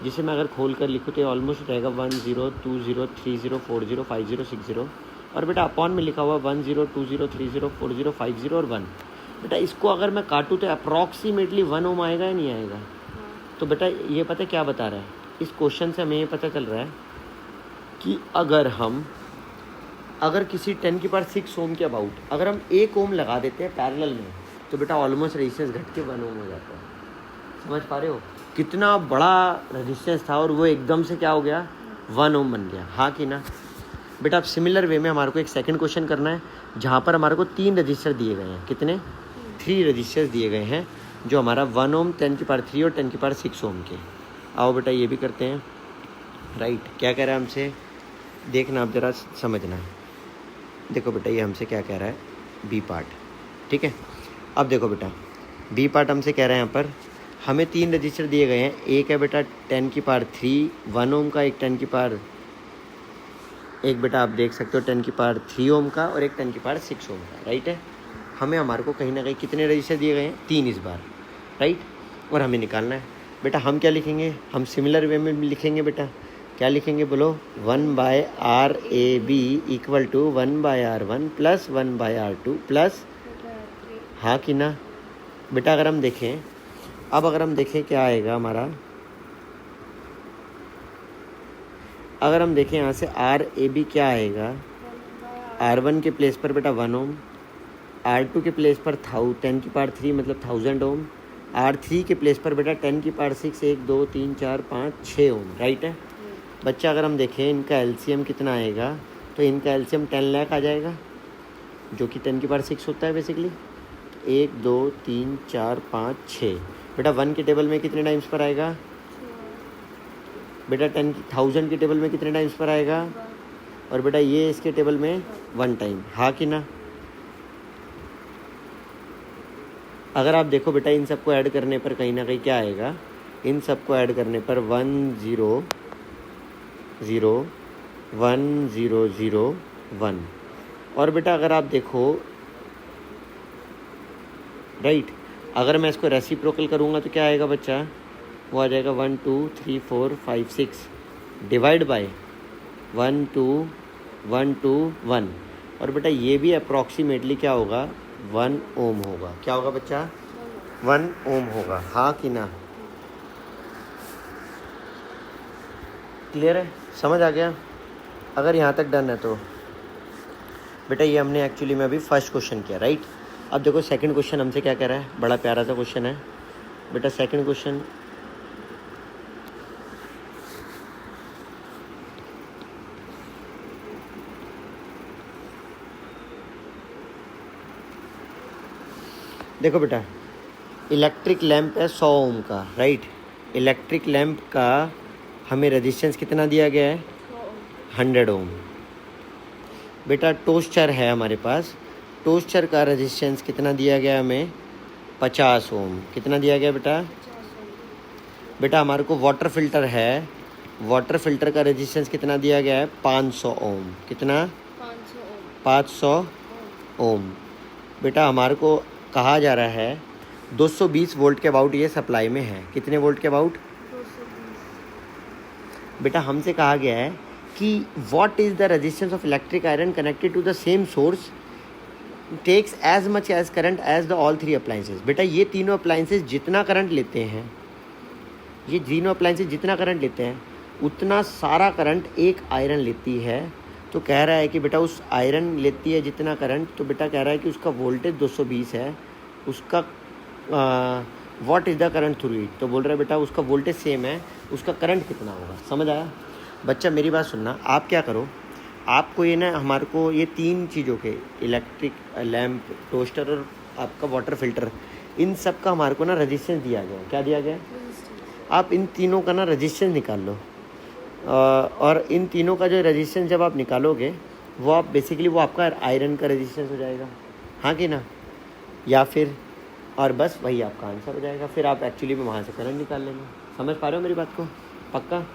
जिसे मैं अगर खोल कर लिखूँ तो ये ऑलमोस्ट रहेगा 1 0 2 0 3 0 4 0 5 0 6 0, और बेटा अपॉन में लिखा हुआ 1 0 2 0 3 0 4 0 5 0 और 1। बेटा इसको अगर मैं काटूँ तो अप्रॉक्सीमेटली 1 ओम आएगा या नहीं आएगा? तो बेटा ये पता क्या बता रहा है इस क्वेश्चन से? हमें ये पता चल रहा है कि अगर किसी 10⁶ ओम के अबाउट अगर हम 1 ओम लगा देते हैं पैरेलल में, तो बेटा ऑलमोस्ट रेजिस्टेंस घट के 1 ओम हो जाता है। समझ पा रहे हो कितना बड़ा रेजिस्टेंस था और वो एकदम से क्या हो गया? 1 ओम बन गया। हाँ कि ना बेटा? अब सिमिलर वे में हमारे को एक सेकंड क्वेश्चन करना है, जहाँ पर हमारे को 3 रजिस्टर दिए गए हैं। कितने? 3 रजिस्टर्स दिए गए हैं, जो हमारा 1 ओम 10⁻³ और 10⁻⁶ ओम के। आओ बेटा ये भी करते हैं। राइट, क्या कह रहा है हमसे? देखना आप ज़रा समझना। देखो बेटा ये हमसे क्या कह रहा है, बी पार्ट। ठीक है, अब देखो बेटा बी पार्ट हमसे कह रहा है यहाँ पर हमें 3 रजिस्टर दिए गए हैं। एक है बेटा 10⁻³ 1 ओम का, एक बेटा आप देख सकते हो 10⁻³ ओम का, और एक 10⁻⁶ ओम का। राइट है, हमारे को कहीं ना कहीं कितने रजिस्टर दिए गए हैं? 3 इस बार। राइट, और हमें निकालना है बेटा। हम क्या लिखेंगे? हम सिमिलर वे में लिखेंगे बेटा। क्या लिखेंगे बोलो? 1/RAB = 1/R1 + 1/R2 प्लस, हाँ कि ना बेटा? अगर हम देखें क्या आएगा हमारा, अगर हम देखें यहाँ से RAB क्या आएगा? R1 के प्लेस पर बेटा 1 ओम, R2 के प्लेस पर 10⁻³ मतलब 1000 ओम, R3 के प्लेस पर बेटा 10⁻⁶ 1 2 3 4 5 6 ओम। राइट है बच्चा? अगर हम देखें इनका एलसीएम कितना आएगा, तो इनका एलसीएम 10 लाख आ जाएगा, जो कि 10⁻⁶ होता है बेसिकली। 1 2 3 4 5 6 बेटा 1 के टेबल में कितने टाइम्स पर आएगा बेटा? 10,000 के टेबल में कितने टाइम्स पर आएगा? और बेटा ये इसके टेबल में 1 टाइम। हाँ कि ना? अगर आप देखो बेटा इन सबको ऐड करने पर कहीं ना कहीं क्या आएगा? इन सबको ऐड करने पर 1 0 0 1 0 0 1। और बेटा अगर आप देखो राइट, अगर मैं इसको रेसिप्रोकल करूँगा तो क्या आएगा बच्चा? वो आ जाएगा 1 2 3 4 5 6 डिवाइड बाय 1 2 1 2 1। और बेटा ये भी अप्रॉक्सीमेटली क्या होगा? 1 ओम होगा। क्या होगा बच्चा? 1 ओम होगा। हाँ कि ना? क्लियर है? समझ आ गया? अगर यहाँ तक डन है तो बेटा ये हमने एक्चुअली में अभी फर्स्ट क्वेश्चन किया। राइट, अब देखो सेकंड क्वेश्चन हमसे क्या कह रहा है। बड़ा प्यारा सा क्वेश्चन है बेटा। सेकंड क्वेश्चन देखो बेटा, इलेक्ट्रिक लैंप है 100 ओम का। राइट, इलेक्ट्रिक लैंप का हमें रेजिस्टेंस कितना दिया गया है? 100 ओम। बेटा टोस्टर है हमारे पास, टोस्टर का रेजिस्टेंस कितना दिया गया हमें? 50 ओम। कितना दिया गया बेटा? बेटा हमारे को वाटर फिल्टर है, वाटर फिल्टर का रेजिस्टेंस कितना दिया गया है? 500 ओम। कितना? 500 ओम। बेटा हमारे को कहा जा रहा है 220 वोल्ट के अबाउट ये सप्लाई में है। कितने वोल्ट के अबाउट? 220। बेटा हमसे कहा गया है कि what is the resistance of electric iron connected to the same source takes as much as current as the all 3 appliances. बेटा ये तीनों अप्लाइंसेज जितना करंट लेते हैं, ये तीनों अप्लाइंसेज जितना करंट लेते हैं उतना सारा करंट एक आयरन लेती है। तो कह रहा है कि बेटा उस आयरन लेती है जितना करंट, तो बेटा कह रहा है कि उसका वोल्टेज 220 है, उसका what is the current through it. तो बोल रहा है बेटा उसका वोल्टेज सेम है, उसका करंट कितना होगा। समझ आया बच्चा? मेरी बात सुनना, आप क्या करो, आपको ये ना हमारे को ये 3 चीज़ों के इलेक्ट्रिक लैंप, टोस्टर और आपका वाटर फिल्टर, इन सब का हमारे को ना रेजिस्टेंस दिया गया। क्या दिया गया? आप इन तीनों का ना रेजिस्टेंस निकाल लो, और इन तीनों का जो रेजिस्टेंस जब आप निकालोगे वो आप बेसिकली वो आपका आयरन का रेजिस्टेंस हो जाएगा। हाँ कि ना? या फिर और बस वही आपका आंसर हो जाएगा। फिर आप एक्चुअली में वहाँ से करंट निकाल लेंगे। समझ पा रहे हो मेरी बात को? पक्का?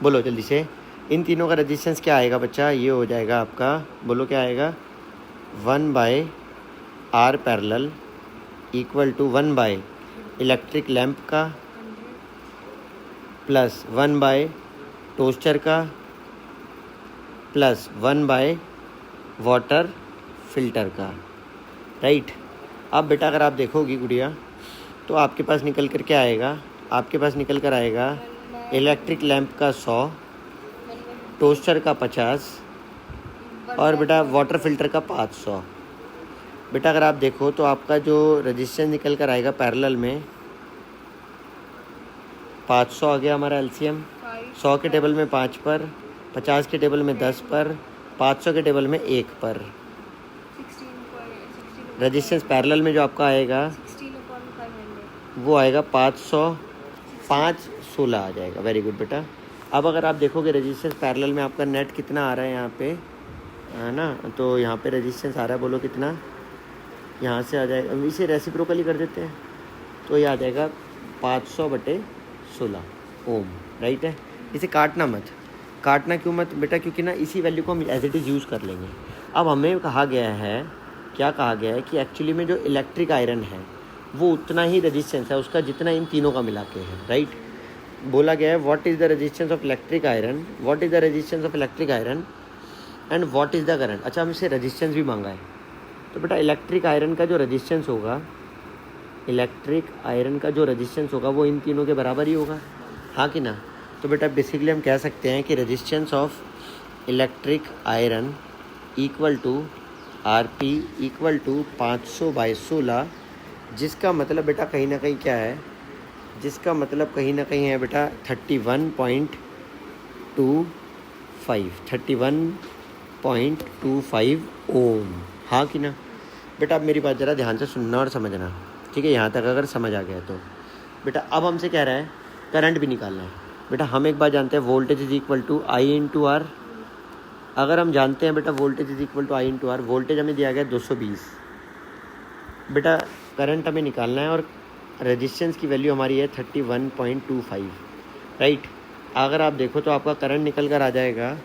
बोलो जल्दी से। इन तीनों का रेजिस्टेंस क्या आएगा बच्चा, ये हो जाएगा आपका, बोलो क्या आएगा, 1/R parallel equal to 1 electric lamp का 100. प्लस 1 टोस्टर का प्लस 1 वाटर फिल्टर का, राइट। अब बेटा अगर आप देखोगी गुड़िया तो आपके पास निकल कर क्या आएगा, आपके पास निकल कर आएगा इलेक्ट्रिक लैंप का 100, टोस्टर का 50 और बेटा वाटर फिल्टर का 500। बेटा अगर आप देखो तो आपका जो रजिस्टेंस निकल कर आएगा पैरेलल में 500 आ गया हमारा एलसीएम, 100 के टेबल में 5 पर, 50 के टेबल में 10 पर, 500 के टेबल में 1 पर। 16 रजिस्टेंस पैरेलल में जो आपका आएगा 16/500. वो आएगा 500, 5 16 आ जाएगा। वेरी गुड बेटा। अब अगर आप देखोगे रजिस्टेंस पैरेलल में आपका नेट कितना आ रहा है यहाँ पे, है ना, तो यहाँ पे रजिस्टेंस आ रहा है, बोलो कितना, यहाँ से आ जाएगा, इसे रेसिप्रोकली कर देते हैं तो ये आ जाएगा 500/16 ओम, राइट है। इसे काटना मत, काटना क्यों मत बेटा, क्योंकि ना इसी वैल्यू को हम एज इट इज़ यूज़ कर लेंगे। अब हमें कहा गया है, क्या कहा गया है कि एक्चुअली में जो इलेक्ट्रिक आयरन है वो उतना ही रेजिस्टेंस है उसका जितना इन तीनों का मिला के है, राइट। बोला गया है what is the resistance of electric iron, what is the resistance of electric iron and what is the current. अच्छा, हमसे रेजिस्टेंस भी मांगा है, तो बेटा इलेक्ट्रिक आयरन का जो रेजिस्टेंस होगा, इलेक्ट्रिक आयरन का जो रेजिस्टेंस होगा वो इन तीनों के बराबर ही होगा, हाँ कि ना। तो बेटा बेसिकली हम कह सकते हैं कि resistance of electric iron equal to RP equal to 500/16, जिसका मतलब बेटा कहीं ना कहीं क्या है, जिसका मतलब कहीं ना कहीं है बेटा 31.25 ओम, हाँ कि ना। बेटा अब मेरी बात ज़रा ध्यान से सुनना और समझना, ठीक है, यहाँ तक अगर समझ आ गया तो। बेटा अब हमसे कह रहा है करंट भी निकालना है। बेटा हम एक बार जानते हैं voltage is equal to I/R। अगर हम जानते हैं बेटा voltage is equal to I/R, voltage हमें दिया गया 220, बेटा करंट हमें निकालना है और रेजिस्टेंस की वैल्यू हमारी है 31.25, राइट। अगर आप देखो तो आपका करंट निकल कर आ जाएगा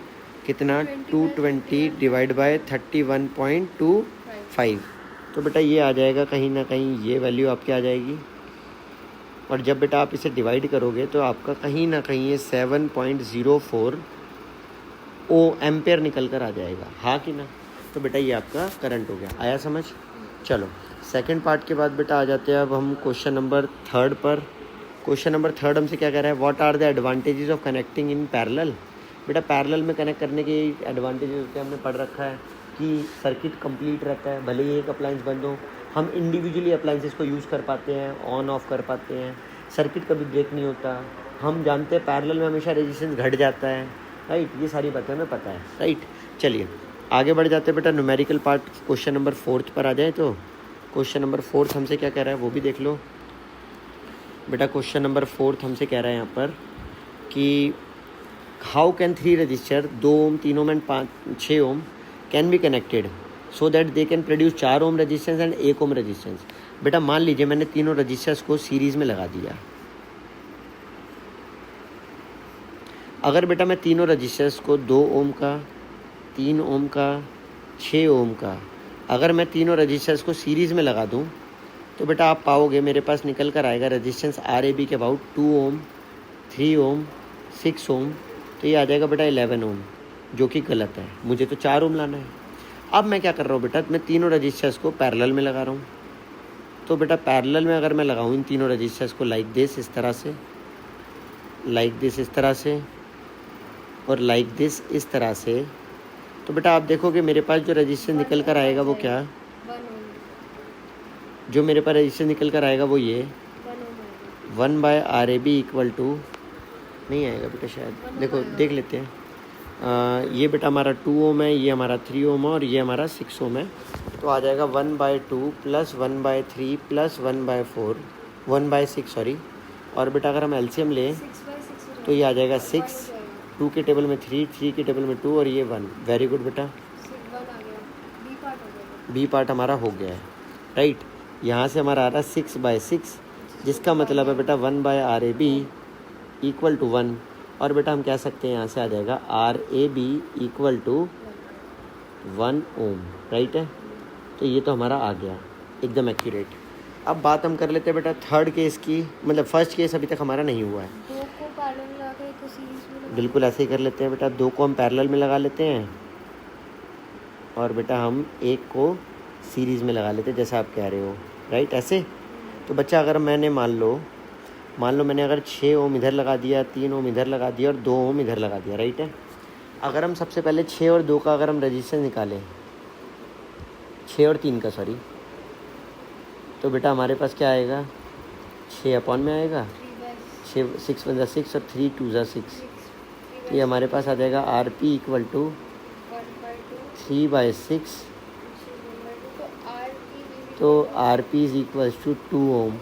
कितना, 220 डिवाइड बाय 31.25, तो बेटा ये आ जाएगा कहीं ना कहीं, ये वैल्यू आपकी आ जाएगी। और जब बेटा आप इसे डिवाइड करोगे तो आपका कहीं ना कहीं ये 7.04 एम्पेयर निकल कर आ जाएगा, हाँ कि ना। तो बेटा ये आपका करंट हो गया, आया समझ। चलो सेकंड पार्ट के बाद बेटा आ जाते हैं अब हम क्वेश्चन नंबर 3 पर। क्वेश्चन नंबर 3 हमसे क्या कह रहा है, what are the advantages of connecting in parallel. बेटा पैरेलल में कनेक्ट करने के एडवांटेजेस होते हैं, हमने पढ़ रखा है कि सर्किट कंप्लीट रहता है, भले ही एक अप्लायंस बंद हो, हम इंडिविजुअली अप्लायंसेस को यूज़ कर पाते हैं, ऑन ऑफ कर पाते हैं, सर्किट कभी ब्रेक नहीं होता। हम जानते हैं पैरेलल में हमेशा रेजिस्टेंस घट जाता है, राइट। ये सारी बातें हमें पता है, राइट। चलिए आगे बढ़ जाते हैं बेटा, न्यूमेरिकल पार्ट क्वेश्चन नंबर 4 पर आ जाए तो क्वेश्चन नंबर 4 हमसे क्या कह रहा है वो भी देख लो। बेटा क्वेश्चन नंबर 4 हमसे कह रहा है यहाँ पर कि how can 3 resistor, 2 ohm, 3 ohm and 6 ohm can be connected so that they can produce 4 ohm resistance and 1 ohm resistance. बेटा मान लीजिए मैंने तीनों रजिस्टर्स को सीरीज़ में लगा दिया। अगर बेटा मैं तीनों रजिस्टर्स को 2 ओम का, 3 ओम का, 6 ओम का, अगर मैं तीनों रजिस्टर्स को सीरीज़ में लगा दूं तो बेटा आप पाओगे मेरे पास निकल कर आएगा रेजिस्टेंस RAB के अबाउट 2 ओम, 3 ओम, 6 ओम, तो ये आ जाएगा बेटा 11 ओम, जो कि गलत है, मुझे तो 4 ओम लाना है। अब मैं क्या कर रहा हूँ बेटा, मैं तीनों रजिस्टर्स को पैरेलल में लगा रहा हूँ। तो बेटा पैरेलल में अगर मैं लगाऊँ इन तीनों रजिस्टर्स को लाइक दिस, इस तरह से, लाइक दिस इस तरह से, और लाइक दिस इस तरह से, तो बेटा आप देखोगे मेरे पास जो रजिस्टेंस निकल कर आएगा वो क्या, 1 ओम, जो मेरे पास रजिस्टेंस निकल कर आएगा वो ये 1 ओम 1/RAB इक्वल टू, नहीं आएगा बेटा शायद, देखो देख लेते हैं। ये बेटा हमारा 2 ओम है, ये हमारा 3 ओम है और ये हमारा 6 ओम है, तो आ जाएगा 1/2 प्लस 1/3 प्लस 1/4, 1/6 सॉरी। और बेटा अगर हम एलसीएम लें 6/6 तो ये आ जाएगा 6, 2 के टेबल में 3, 3 के टेबल में 2 और ये 1। वेरी गुड बेटा, 1 आ गया, बी पार्ट हो गया। बी पार्ट हमारा हो गया है, राइट। यहाँ से हमारा आ रहा है 6/6, जिसका मतलब है बेटा 1/RAB इक्वल टू 1। और बेटा हम कह सकते हैं यहाँ से आ जाएगा RAB equal to 1 ohm, right है। तो ये तो हमारा आ गया एकदम एक्यूरेट। अब बात हम कर लेते हैं बेटा थर्ड केस की, मतलब फर्स्ट केस अभी तक हमारा नहीं हुआ है। दो को पैरेलल में लगा के एक को सीरीज में लगा। बिल्कुल ऐसे ही कर लेते हैं बेटा, 2 को हम पैरेलल में लगा लेते हैं और बेटा हम 1 को सीरीज़ में लगा लेते हैं जैसा आप कह रहे हो, राइट ऐसे। तो बच्चा अगर मैंने मान लो मैंने अगर 6 ओम इधर लगा दिया, 3 ओम इधर लगा दिया और 2 ओम इधर लगा दिया, राइट है। अगर हम सबसे पहले 6 और 2 का अगर हम रजिस्टेंस निकालें, 6 और 3 का सॉरी, तो बेटा हमारे पास क्या आएगा, 6 अपॉन में आएगा, 6 6 1 6 और 3 2 6। तो ये हमारे पास आ जाएगा RP इक्वल टू 3/6। तो RP इज इक्वल टू 2 ओम।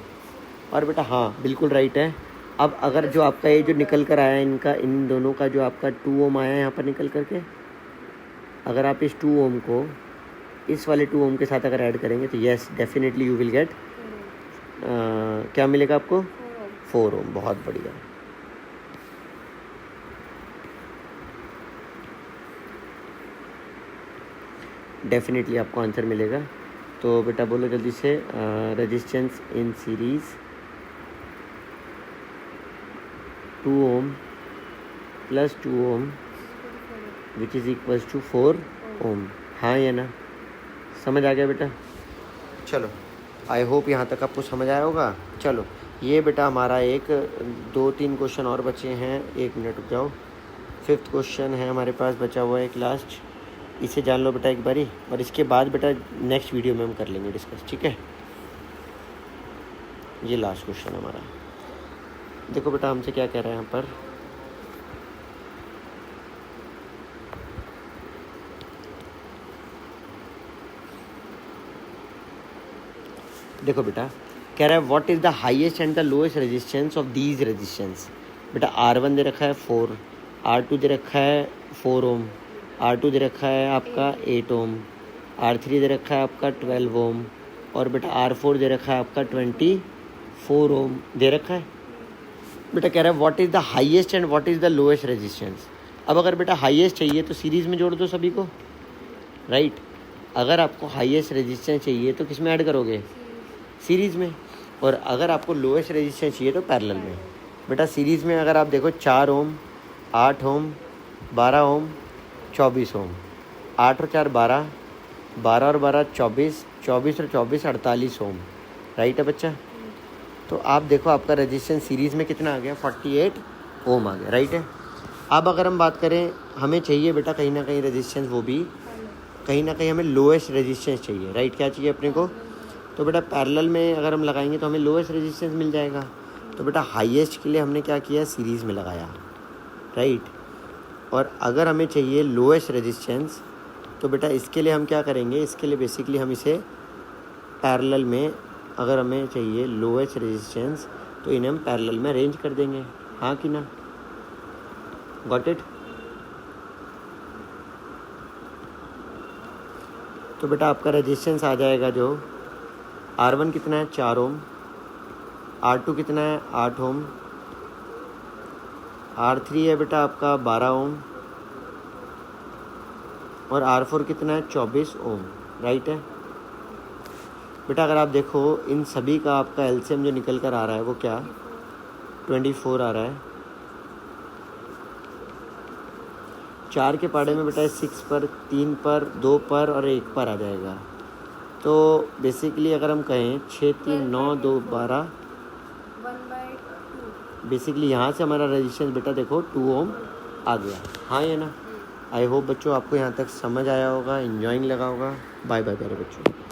और बेटा हाँ बिल्कुल राइट है। अब अगर जो आपका ये जो निकल कर आया इनका, इन दोनों का जो आपका 2 ओम आया है यहाँ पर निकल करके, अगर आप इस 2 ओम को इस वाले 2 ओम के साथ अगर ऐड करेंगे तो yes definitely you will get क्या मिलेगा आपको, 4 ओम। बहुत बढ़िया। डेफिनेटली आपको आंसर मिलेगा। तो बेटा बोलो जल्दी से, resistance in series 2 ohm plus 2 ohm which is equals to 4 ohm. हाँ या ना, समझ आ गया बेटा। चलो आई होप यहाँ तक आपको समझ आया होगा। चलो ये बेटा हमारा एक 2-3 क्वेश्चन और बचे हैं, 1 मिनट रुक जाओ। 5th क्वेश्चन है हमारे पास बचा हुआ एक लास्ट, इसे जान लो बेटा एक बारी, और इसके बाद बेटा नेक्स्ट वीडियो में हम कर लेंगे डिस्कस, ठीक है। ये लास्ट क्वेश्चन हमारा, देखो बेटा हमसे क्या कह रहा है यहाँ पर। देखो बेटा कह रहा है what is the highest and the lowest resistance of these resistance. बेटा R1 दे रखा है 4, R2 दे रखा है 4 ओम, R2 दे रखा है आपका 8 ओम, R3 दे रखा है आपका 12 ओम, और बेटा R4 दे रखा है आपका 24 ओम दे रखा है। बेटा कह रहा है what is the highest and what is the lowest resistance. अब अगर बेटा हाईएस्ट चाहिए तो सीरीज़ में जोड़ दो सभी को, राइट। अगर आपको हाईएस्ट रेजिस्टेंस चाहिए तो किस में ऐड करोगे, सीरीज़ में। और अगर आपको लोएस्ट रेजिस्टेंस चाहिए तो पैरेलल में। बेटा सीरीज़ में अगर आप देखो 4 ओम, 8 ओम, 12 ओम, 24 ओम, 8 और 4 12, 12 और 12 24, 24 और 24 48 ओम, राइट है बच्चा। तो आप देखो आपका रेजिस्टेंस सीरीज़ में कितना आ गया, 48 ओम आ गया, राइट है। अब अगर हम बात करें, हमें चाहिए बेटा कहीं ना कहीं रेजिस्टेंस, वो भी कहीं ना कहीं हमें लोएस्ट रेजिस्टेंस चाहिए, राइट। क्या चाहिए अपने को, तो बेटा पैरेलल में अगर हम लगाएंगे तो हमें लोएस्ट रेजिस्टेंस मिल जाएगा। तो बेटा हाईएस्ट के लिए हमने क्या किया, सीरीज़ में लगाया, राइट। और अगर हमें चाहिए लोएस्ट रेजिस्टेंस तो बेटा इसके लिए हम क्या करेंगे, इसके लिए बेसिकली हम इसे पैरेलल में, अगर हमें चाहिए लोएस्ट रेजिस्टेंस तो इन्हें हम पैरेलल में अरेंज कर देंगे, हाँ कि ना, गॉट इट। तो बेटा आपका रेजिस्टेंस आ जाएगा जो R1 कितना है 4 ओम, R2 कितना है 8 ओम, R3 है बेटा आपका 12 ओम, और R4 कितना है 24 ओम, राइट है। बेटा अगर आप देखो इन सभी का आपका एलसीएम जो निकल कर आ रहा है वो क्या, 24 आ रहा है। 4 के पाड़े में बेटा 6 पर, 3 पर, 2 पर और 1 पर आ जाएगा। तो बेसिकली अगर हम कहें 6 3 9 2 12, 1/2। बेसिकली यहाँ से हमारा रेजिस्टेंस बेटा देखो 2 ओम आ गया, हाँ या ना। आई होप बच्चों आपको यहाँ तक समझ आया होगा, इंजॉइंग लगा होगा। बाय बाय प्यारे बच्चों।